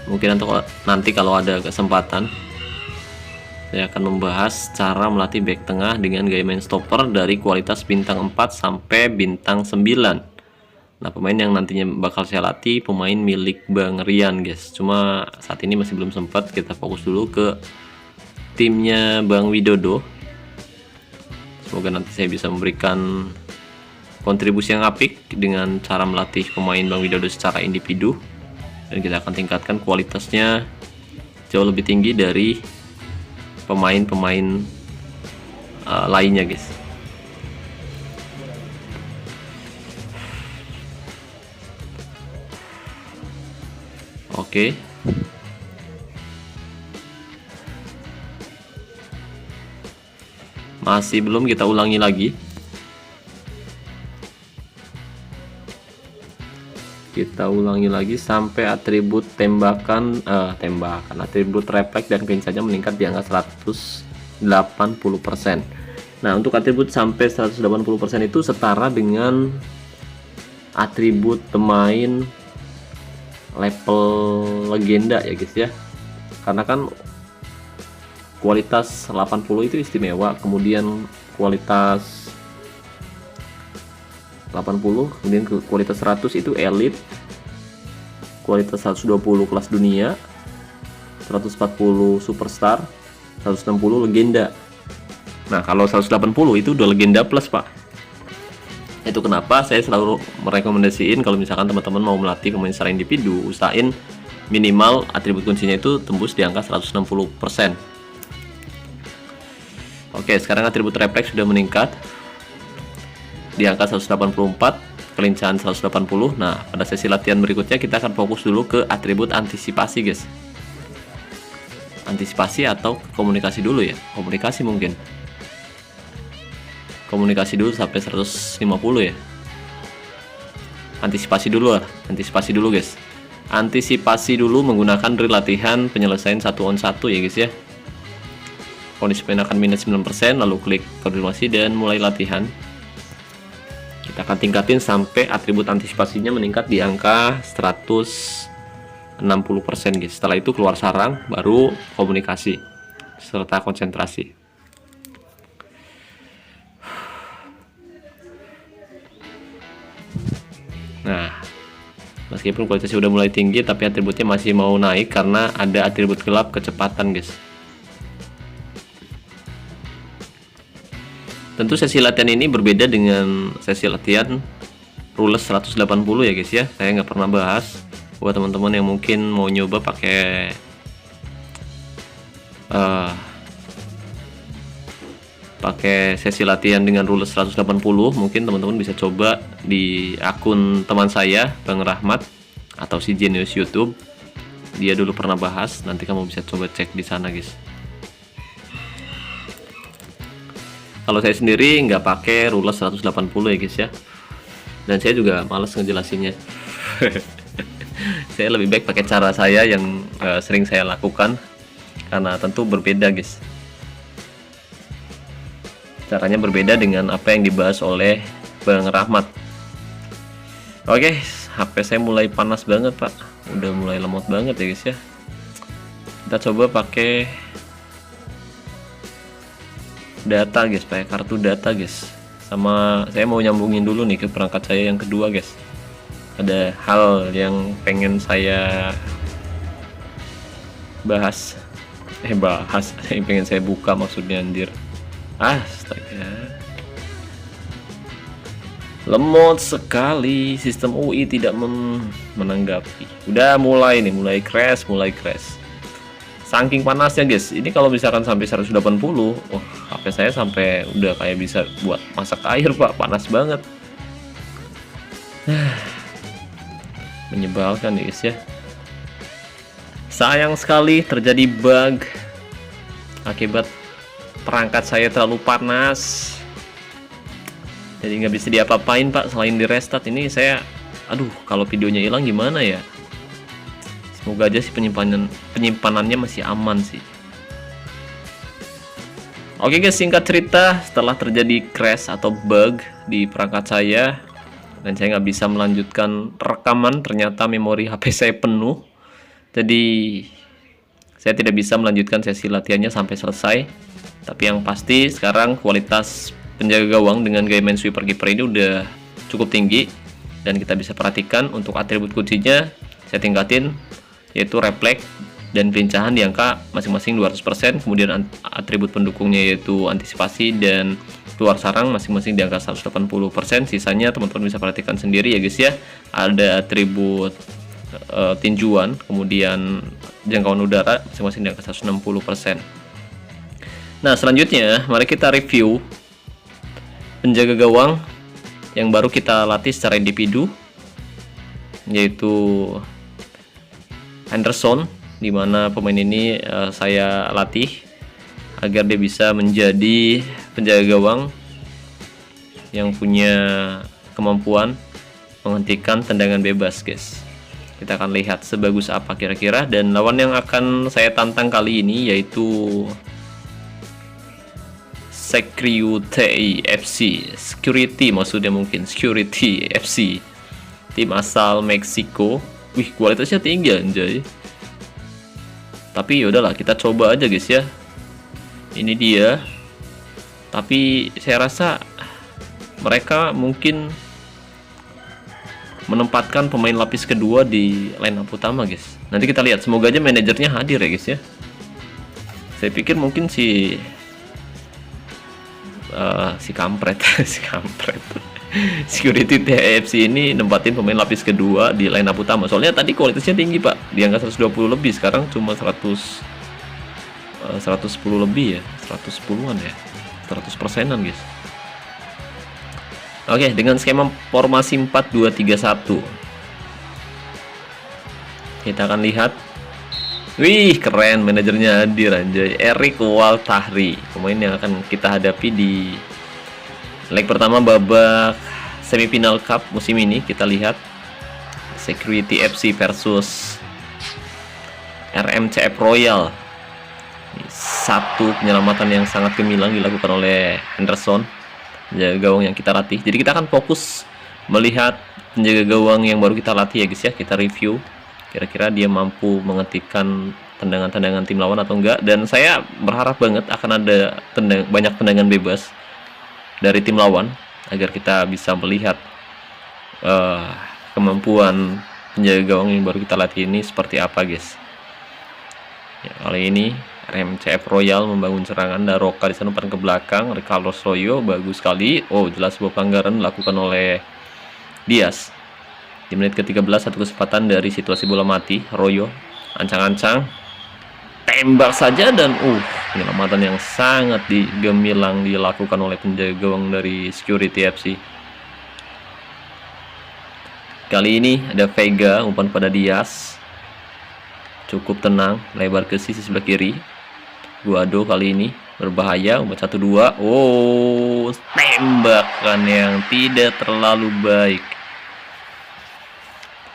Mungkin nanti kalau ada kesempatan saya akan membahas cara melatih back tengah dengan gaya main stopper dari kualitas bintang 4 sampai bintang 9. Nah, pemain yang nantinya bakal saya latih pemain milik Bang Rian, guys. Cuma saat ini masih belum sempat, kita fokus dulu ke timnya Bang Widodo. Semoga nanti saya bisa memberikan kontribusi yang apik dengan cara melatih pemain Bang Widodo secara individu, dan kita akan tingkatkan kualitasnya jauh lebih tinggi dari pemain-pemain lainnya, guys. Oke. Masih belum, kita ulangi lagi. Kita ulangi lagi sampai atribut atribut refleks dan kelincahannya meningkat di angka 180%. Nah, untuk atribut sampai 180% itu setara dengan atribut pemain level legenda ya, guys ya. Karena kan kualitas 80 itu istimewa, kemudian kualitas 80, kemudian kualitas 100 itu elite, kualitas 120 kelas dunia, 140 superstar, 160 legenda. Nah, kalau 180 itu udah legenda plus, Pak. Itu kenapa saya selalu merekomendasiin kalau misalkan teman-teman mau melatih pemain secara individu, usahain minimal atribut kuncinya itu tembus di angka 160%. Oke, sekarang atribut refleks sudah meningkat di angka 184, kelincahan 180. Nah, pada sesi latihan berikutnya kita akan fokus dulu ke atribut antisipasi, guys. Antisipasi atau komunikasi dulu ya. Komunikasi mungkin. Komunikasi dulu sampai 150 ya. Antisipasi dulu lah. Antisipasi dulu, guys. Antisipasi dulu menggunakan drill latihan penyelesaian 1-on-1 ya, guys ya. Kondisi pemain akan minus 9%, lalu klik konfirmasi dan mulai latihan. Kita akan tingkatin sampai atribut antisipasinya meningkat di angka 160%, guys. Setelah itu keluar sarang, baru komunikasi serta konsentrasi. Nah, Meskipun kualitasnya udah mulai tinggi, tapi atributnya masih mau naik karena ada atribut gelap kecepatan, guys. Tentu sesi latihan ini berbeda dengan sesi latihan rules 180 ya guys ya. Saya nggak pernah bahas. Buat teman-teman yang mungkin mau nyoba pakai sesi latihan dengan rules 180, mungkin teman-teman bisa coba di akun teman saya, Bang Rahmat, atau si Genius YouTube. Dia dulu pernah bahas, nanti kamu bisa coba cek di sana guys. Kalau saya sendiri nggak pakai rules 180 ya guys ya, dan saya juga males ngejelasinnya. Saya lebih baik pakai cara saya yang sering saya lakukan, karena tentu berbeda guys. Caranya berbeda dengan apa yang dibahas oleh Bang Rahmat. Oke, HP saya mulai panas banget pak, udah mulai lemot banget ya guys ya. Kita coba pakai data guys, pakai kartu data guys. Sama saya mau nyambungin dulu nih ke perangkat saya yang kedua guys. Ada hal yang pengen saya bahas, yang pengen saya buka maksudnya anjir. Astaga, lemot sekali, sistem UI tidak menanggapi. Udah mulai nih, mulai crash. Saking panasnya guys, ini kalau misalkan sampai 180, wah HP saya sampai udah kayak bisa buat masak air pak, panas banget. Menyebalkan guys ya. Sayang sekali terjadi bug akibat perangkat saya terlalu panas, jadi nggak bisa diapa-apain pak selain di restart. Ini saya, aduh, kalau videonya hilang gimana ya. Semoga aja sih penyimpanannya masih aman sih. Oke guys, singkat cerita, setelah terjadi crash atau bug di perangkat saya dan saya nggak bisa melanjutkan rekaman, ternyata memori HP saya penuh. Jadi saya tidak bisa melanjutkan sesi latihannya sampai selesai. Tapi yang pasti sekarang kualitas penjaga gawang dengan gaya main sweeper keeper ini udah cukup tinggi, dan kita bisa perhatikan untuk atribut kuncinya saya tingkatin, yaitu refleks dan pelincahan di angka masing-masing 200%, kemudian atribut pendukungnya yaitu antisipasi dan keluar sarang masing-masing di angka 180%. Sisanya teman-teman bisa perhatikan sendiri ya guys ya. Ada atribut tinjuan, kemudian jangkauan udara masing-masing di angka 160%. Nah, selanjutnya mari kita review penjaga gawang yang baru kita latih secara individu, yaitu Henderson, dimana pemain ini saya latih agar dia bisa menjadi penjaga gawang yang punya kemampuan menghentikan tendangan bebas guys. Kita akan lihat sebagus apa kira-kira, dan lawan yang akan saya tantang kali ini yaitu Security FC, tim asal Meksiko. Wih, kualitasnya tinggi anjay. Tapi yaudahlah, kita coba aja guys ya. Ini dia. Tapi saya rasa mereka mungkin menempatkan pemain lapis kedua di line up utama guys. Nanti kita lihat, semoga aja manajernya hadir ya guys ya. Saya pikir mungkin si kampret Security TFC ini nempatin pemain lapis kedua di line up utama. Soalnya tadi kualitasnya tinggi pak, di angka 120 lebih, sekarang cuma 110 lebih ya, 110-an ya, 100%-an guys. Oke, dengan skema formasi 4-2-3-1 kita akan lihat. Wih, keren, manajernya hadir anjay. Erik Waltahri, pemain yang akan kita hadapi di leg pertama babak semifinal cup musim ini. Kita lihat Security FC versus RMCF Royal. Satu penyelamatan yang sangat gemilang dilakukan oleh Henderson, penjaga gawang yang kita latih. Jadi kita akan fokus melihat penjaga gawang yang baru kita latih ya guys ya. Kita review kira-kira dia mampu menghentikan tendangan-tendangan tim lawan atau enggak. Dan saya berharap banget akan ada banyak tendangan bebas dari tim lawan agar kita bisa melihat kemampuan penjaga gawang yang baru kita latih ini seperti apa, guys. Ya, kali ini RMCF Royal membangun serangan, Daroka di sana umpan ke belakang, Carlos Royo bagus sekali. Oh, jelas sebuah pelanggaran dilakukan oleh Diaz. Di menit ke-13 satu kesempatan dari situasi bola mati, Royo ancang-ancang tembak saja dan penyelamatan yang sangat gemilang dilakukan oleh penjaga gawang dari Security FC. Kali ini ada Vega, umpan pada Diaz, cukup tenang, lebar ke sisi sebelah kiri. Guado kali ini berbahaya, umpan 1-2. Tembakan yang tidak terlalu baik,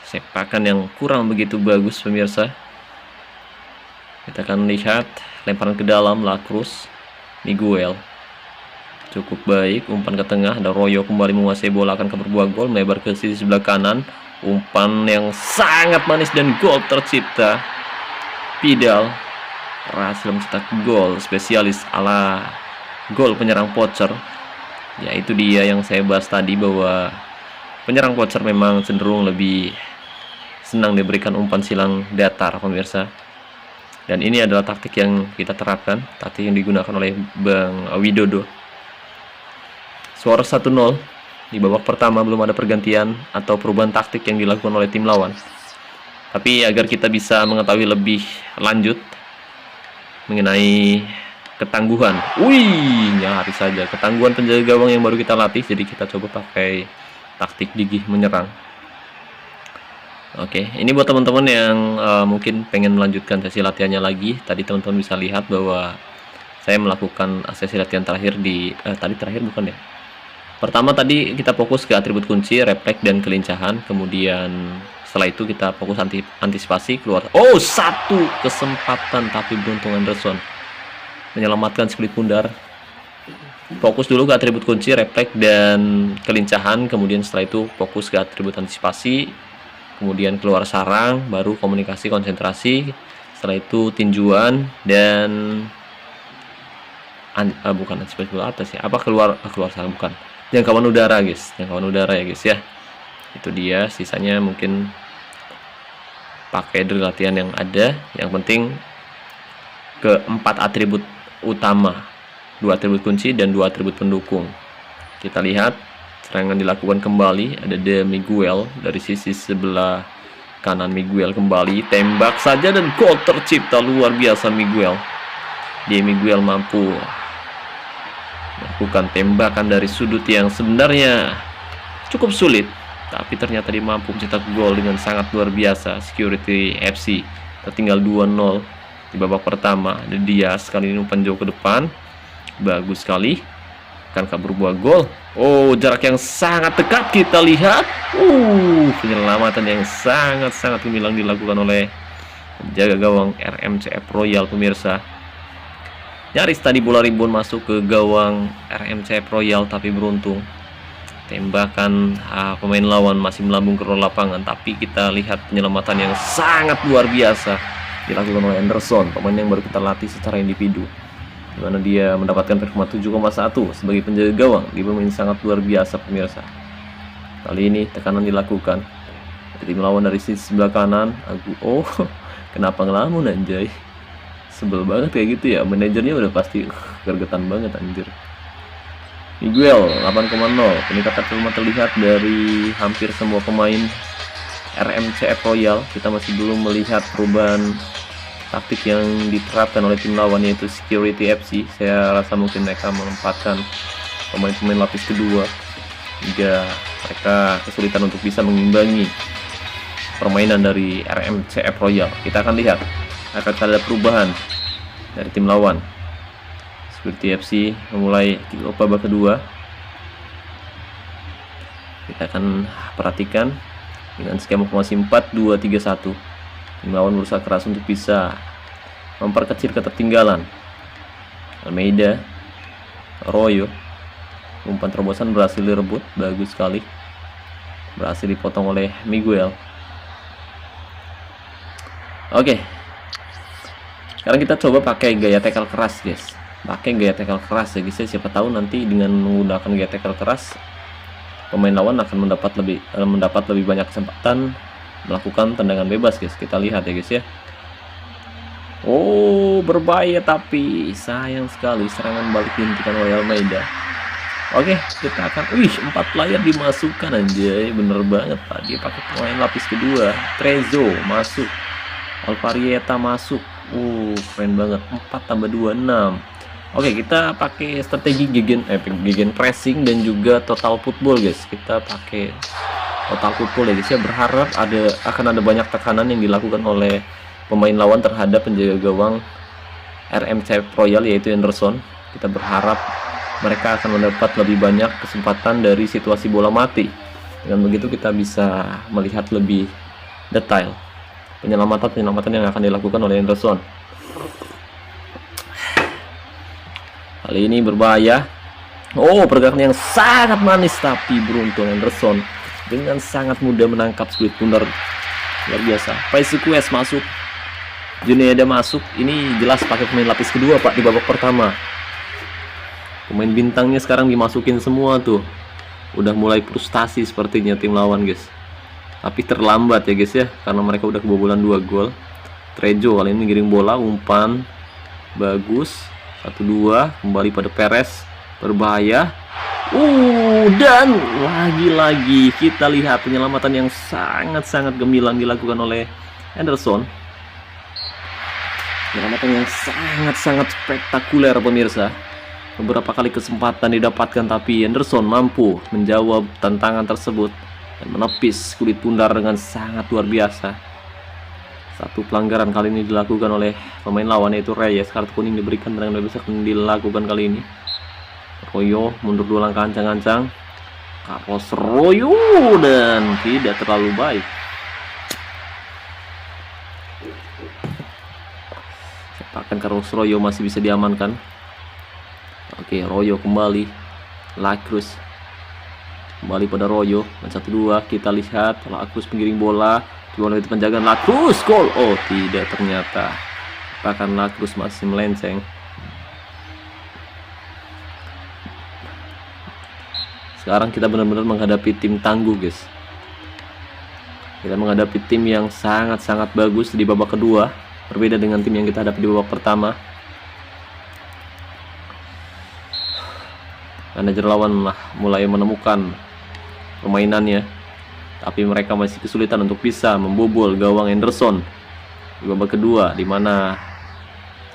sepakan yang kurang begitu bagus, pemirsa. Kita akan lihat lemparan ke dalam, La Cruz, Miguel cukup baik, umpan ke tengah, ada Royo kembali menguasai bola, akan berbuah gol, melebar ke sisi sebelah kanan, umpan yang sangat manis dan gol tercipta. Pidal berhasil mencetak gol spesialis ala gol penyerang pocher. Ya, itu dia yang saya bahas tadi, bahwa penyerang pocher memang cenderung lebih senang diberikan umpan silang datar, pemirsa. Dan ini adalah taktik yang kita terapkan, taktik yang digunakan oleh Bang Widodo. Skor 1-0 di babak pertama, belum ada pergantian atau perubahan taktik yang dilakukan oleh tim lawan. Tapi agar kita bisa mengetahui lebih lanjut mengenai ketangguhan, nyaris saja ketangguhan penjaga gawang yang baru kita latih, jadi kita coba pakai taktik gigih menyerang. Oke, ini buat teman-teman yang mungkin pengen melanjutkan sesi latihannya lagi. Tadi teman-teman bisa lihat bahwa saya melakukan sesi latihan terakhir pertama tadi kita fokus ke atribut kunci, refleks dan kelincahan. Kemudian setelah itu kita fokus antisipasi keluar. Satu kesempatan tapi beruntung Anderson menyelamatkan kulit bundar. Fokus dulu ke atribut kunci, refleks dan kelincahan. Kemudian setelah itu fokus ke atribut antisipasi. Kemudian keluar sarang, baru komunikasi, konsentrasi. Setelah itu tinjuan dan bukan antisipasi bola atas ya. Keluar sarang, bukan. Jangkauan udara, guys. Jangkauan udara ya, guys ya. Itu dia, sisanya mungkin pakai drill latihan yang ada. Yang penting keempat atribut utama, 2 atribut kunci dan 2 atribut pendukung. Kita lihat serangan dilakukan kembali, ada De Miguel dari sisi sebelah kanan. Miguel kembali, tembak saja dan gol tercipta. Luar biasa Miguel. De Miguel mampu melakukan tembakan dari sudut yang sebenarnya cukup sulit, tapi ternyata dia mampu mencetak gol dengan sangat luar biasa. Security FC tertinggal 2-0 di babak pertama. Ada Diaz, kali ini umpan jauh ke depan, bagus sekali, akankah berbuah gol? Jarak yang sangat dekat, kita lihat. Penyelamatan yang sangat-sangat gemilang dilakukan oleh penjaga gawang RMCF Royal, pemirsa. Nyaris tadi bola rebound masuk ke gawang RMCF Royal, tapi beruntung tembakan pemain lawan masih melambung ke luar lapangan. Tapi kita lihat penyelamatan yang sangat luar biasa dilakukan oleh Anderson, pemain yang baru kita latih secara individu, di mana dia mendapatkan performa 7,1 sebagai penjaga gawang. Dia bermain sangat luar biasa, pemirsa. Kali ini tekanan dilakukan dari tim lawan dari sisi sebelah kanan. Kenapa ngelamun anjay? Sebel banget kayak gitu ya, manajernya udah pasti gergetan banget anjir. Miguel 8,0, peningkatan performa terlihat dari hampir semua pemain RMCF Royal. Kita masih belum melihat perubahan taktik yang diterapkan oleh tim lawan, yaitu Security FC. Saya rasa mungkin mereka menempatkan pemain-pemain lapis kedua hingga mereka kesulitan untuk bisa mengimbangi permainan dari RMCF Royal. Kita akan lihat akan ada perubahan dari tim lawan. Security FC memulai kick off babak kedua. Kita akan perhatikan dengan skema formasi 4-2-3-1. Tim lawan berusaha keras untuk bisa memperkecil ketertinggalan. Almeida, Royo, umpan terobosan berhasil direbut, bagus sekali, berhasil dipotong oleh Miguel. Oke, sekarang kita coba pakai gaya tackle keras, guys. Pakai gaya tackle keras ya, guys. Siapa tahu nanti dengan menggunakan gaya tackle keras, pemain lawan akan mendapat lebih banyak kesempatan melakukan tendangan bebas guys. Kita lihat ya guys ya. Oh, berbahaya tapi sayang sekali serangan balik dihentikan oleh Almeida. Oke, kita akan 4 player dimasukkan anjay, bener banget Pak. Dia pakai pemain lapis kedua. Trezzo masuk, Alvarieta masuk. Keren banget. 4 tambah 2 6. Oke, kita pakai strategi gegen pressing dan juga total football guys. Kita pakai total football ya guys ya. Berharap akan ada banyak tekanan yang dilakukan oleh pemain lawan terhadap penjaga gawang RMC Royal yaitu Anderson. Kita berharap mereka akan mendapat lebih banyak kesempatan dari situasi bola mati. Dengan begitu kita bisa melihat lebih detail penyelamatan yang akan dilakukan oleh Anderson. Kali ini berbahaya. Pergerakan yang sangat manis tapi beruntung Anderson dengan sangat mudah menangkap Split Thunder. Luar biasa. Paisukues masuk, Juneda masuk. Ini jelas pakai pemain lapis kedua Pak di babak pertama. Pemain bintangnya sekarang dimasukin semua tuh. Udah mulai frustasi sepertinya tim lawan guys. Tapi terlambat ya guys ya, karena mereka udah kebobolan 2 gol. Trejo kali ini giring bola, umpan bagus. 1-2 kembali pada Perez. Berbahaya. Dan lagi-lagi kita lihat penyelamatan yang sangat-sangat gemilang dilakukan oleh Anderson. Penyelamatan yang sangat-sangat spektakuler pemirsa. Beberapa kali kesempatan didapatkan tapi Anderson mampu menjawab tantangan tersebut dan menepis kulit pundar dengan sangat luar biasa. Satu pelanggaran kali ini dilakukan oleh pemain lawan yaitu Reyes. Kartu kuning diberikan, tendangan bebas akan dilakukan kali ini. Royo mundur 2 langkah ancang-ancang. Carlos Royo dan tidak terlalu baik. Sepakan Carlos Royo masih bisa diamankan. Oke, Royo kembali. Lacruz kembali pada Royo. 1-2 kita lihat Lacruz penggiring bola. Coba itu penjagaan Lacruz, gol. Tidak ternyata. Bahkan Lacruz masih melenceng. Sekarang kita benar-benar menghadapi tim tangguh guys. Kita menghadapi tim yang sangat-sangat bagus di babak kedua. Berbeda dengan tim yang kita hadapi di babak pertama. Manajer lawan mulai menemukan permainannya, tapi mereka masih kesulitan untuk bisa membobol gawang Anderson di babak kedua, di mana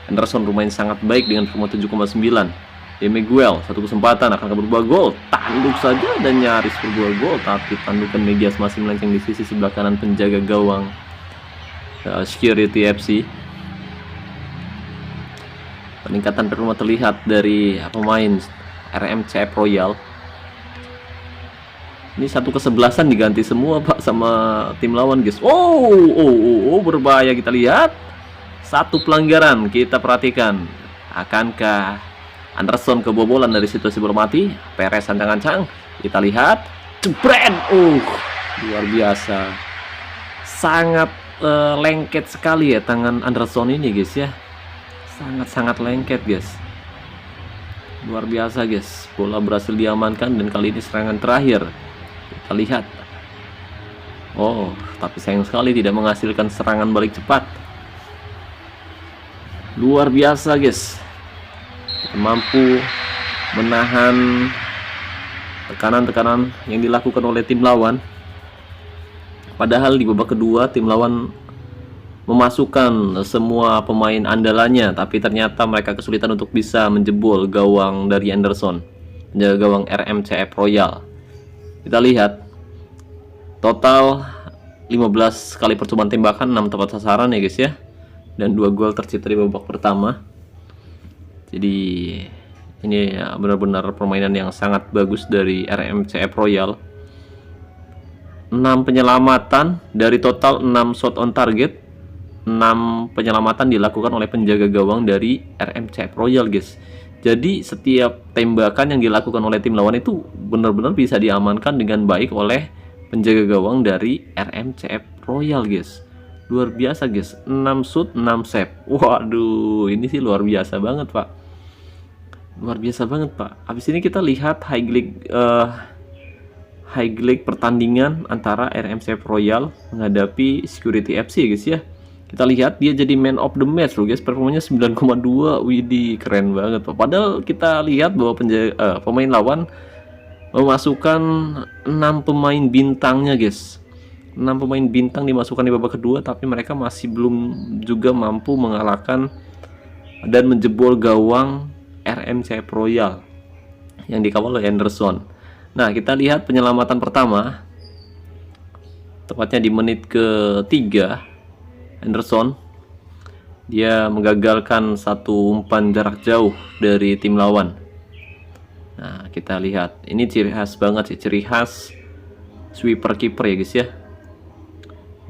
Anderson bermain sangat baik dengan performa 7,9. Miguel satu kesempatan akan berubah gol, tanduk saja dan nyaris berbuah gol, tapi tandukan Medias masih melenceng di sisi sebelah kanan penjaga gawang Security FC. Peningkatan performa terlihat dari pemain RMC Royal. Ini 1/11 diganti semua Pak sama tim lawan guys. Berbahaya kita lihat. Satu pelanggaran kita perhatikan. Akankah Anderson kebobolan dari situasi bola mati? Perez ancang-ancang. Kita lihat. Jebret. Luar biasa. Sangat lengket sekali ya tangan Anderson ini guys ya. Sangat-sangat lengket guys. Luar biasa guys. Bola berhasil diamankan dan kali ini serangan terakhir. Kita lihat. Tapi sayang sekali tidak menghasilkan serangan balik cepat. Luar biasa guys. Kita mampu menahan tekanan-tekanan yang dilakukan oleh tim lawan. Padahal di babak kedua tim lawan memasukkan semua pemain andalannya, tapi ternyata mereka kesulitan untuk bisa menjebol gawang dari Anderson, penjaga gawang RMCF Royal. Kita lihat total 15 kali percobaan tembakan, 6 tepat sasaran ya guys ya, dan 2 gol tercipta di babak pertama. Jadi ini ya, benar-benar permainan yang sangat bagus dari RMCF Royal. 6 penyelamatan dari total 6 shot on target. 6 penyelamatan dilakukan oleh penjaga gawang dari RMCF Royal guys. Jadi setiap tembakan yang dilakukan oleh tim lawan itu benar-benar bisa diamankan dengan baik oleh penjaga gawang dari RMCF Royal guys. Luar biasa guys. 6 shoot 6 save. Waduh, ini sih luar biasa banget Pak. Luar biasa banget Pak. Habis ini kita lihat highlight pertandingan antara RMC Royal menghadapi Security FC guys ya. Kita lihat dia jadi man of the match loh guys, performanya 9,2. Widih, keren banget Pak. Padahal kita lihat bahwa pemain lawan memasukkan 6 pemain bintangnya guys. 6 pemain bintang dimasukkan di babak kedua, tapi mereka masih belum juga mampu mengalahkan dan menjebol gawang RMC Royal yang dikawal oleh Anderson. Nah, kita lihat penyelamatan pertama, tepatnya di menit ke-3. Anderson dia menggagalkan satu umpan jarak jauh dari tim lawan. Nah, kita lihat ini ciri khas banget sih, ciri khas sweeper kiper ya guys ya.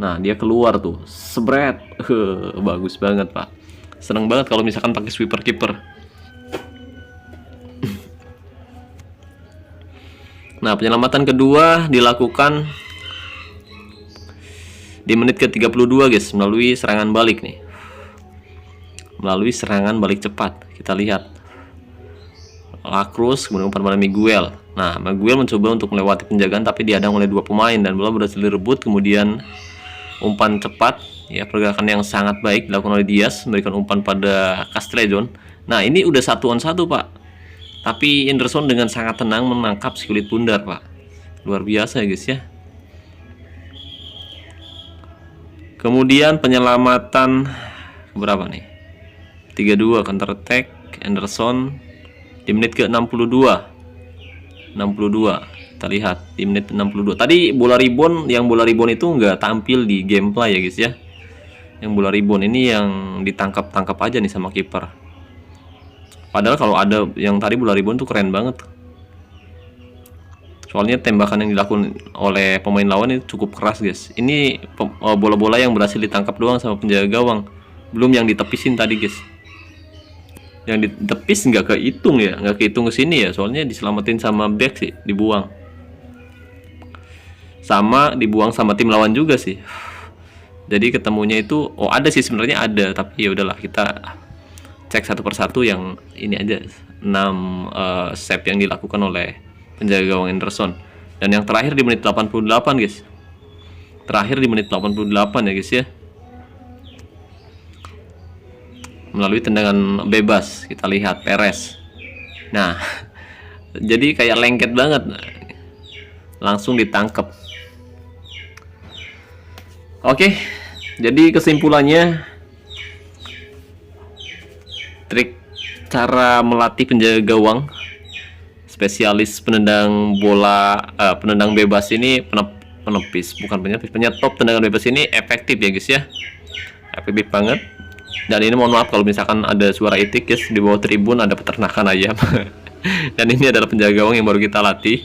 Nah, dia keluar tuh, sebret, bagus banget Pak. Seneng banget kalau misalkan pakai sweeper kiper. Nah, penyelamatan kedua dilakukan di menit ke-32 guys, melalui serangan balik nih. Melalui serangan balik cepat. Kita lihat Lacroix kemudian umpan pada Miguel. Nah, Miguel mencoba untuk melewati penjagaan tapi dihadang oleh 2 pemain dan bola berhasil direbut. Kemudian umpan cepat, ya, pergerakan yang sangat baik dilakukan oleh Diaz, memberikan umpan pada Castellón. Nah, ini udah 1-on-1 Pak. Tapi Anderson dengan sangat tenang menangkap si kulit bundar Pak. Luar biasa ya guys ya. Kemudian penyelamatan berapa nih? 3-2 counter attack Anderson di menit ke-62. 62. Kita lihat di menit 62. Tadi bola rebound, yang bola rebound itu nggak tampil di gameplay ya guys ya. Yang bola rebound ini yang ditangkap-tangkap aja nih sama kiper. Padahal kalau ada yang tadi bola rebound tuh keren banget. Soalnya tembakan yang dilakukan oleh pemain lawan itu cukup keras guys. Ini bola-bola yang berhasil ditangkap doang sama penjaga gawang, belum yang ditepisin tadi guys. Yang ditepis nggak kehitung ya, nggak kehitung ke sini ya, soalnya diselamatin sama back sih, dibuang. Sama dibuang sama tim lawan juga sih. Jadi ketemunya itu, oh ada sih sebenarnya ada, tapi ya udahlah kita cek satu persatu yang ini aja. 6 save yang dilakukan oleh penjaga gawang Anderson. Dan yang terakhir di menit 88 guys. Terakhir di menit 88 ya guys ya. Melalui tendangan bebas, kita lihat Perez. Nah, jadi kayak lengket banget. Langsung ditangkap. Oke, jadi kesimpulannya, trik cara melatih penjaga gawang spesialis penendang bola, penendang bebas ini, penyetop tendangan bebas ini efektif ya guys ya, efektif banget. Dan ini mohon maaf kalau misalkan ada suara itik guys, di bawah tribun ada peternakan ayam. Dan ini adalah penjaga gawang yang baru kita latih.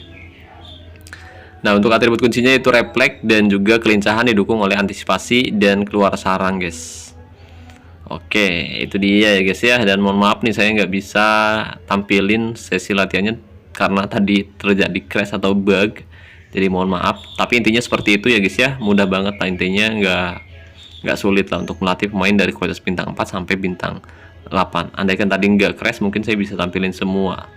Nah, untuk atribut kuncinya itu refleks dan juga kelincahan didukung oleh antisipasi dan keluar sarang guys. Oke, itu dia ya guys ya. Dan mohon maaf nih, saya nggak bisa tampilin sesi latihannya karena tadi terjadi crash atau bug, jadi mohon maaf. Tapi intinya seperti itu ya guys ya, mudah banget lah intinya, nggak sulit lah untuk melatih pemain dari kualitas bintang 4 sampai bintang 8. Andaikan tadi nggak crash, mungkin saya bisa tampilin semua.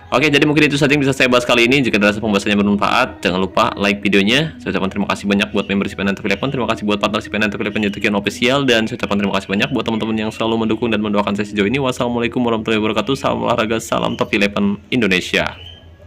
Oke, jadi mungkin itu saja yang bisa saya bahas kali ini. Jika dirasa pembahasannya bermanfaat, jangan lupa like videonya. Saya ucapkan terima kasih banyak buat membership Antv Eleven, terima kasih buat partnership Antv Eleven YouTube channel official, dan saya ucapkan terima kasih banyak buat teman-teman yang selalu mendukung dan mendoakan saya sejauh ini. Wassalamualaikum warahmatullahi wabarakatuh. Salam olahraga, salam Top Eleven Indonesia.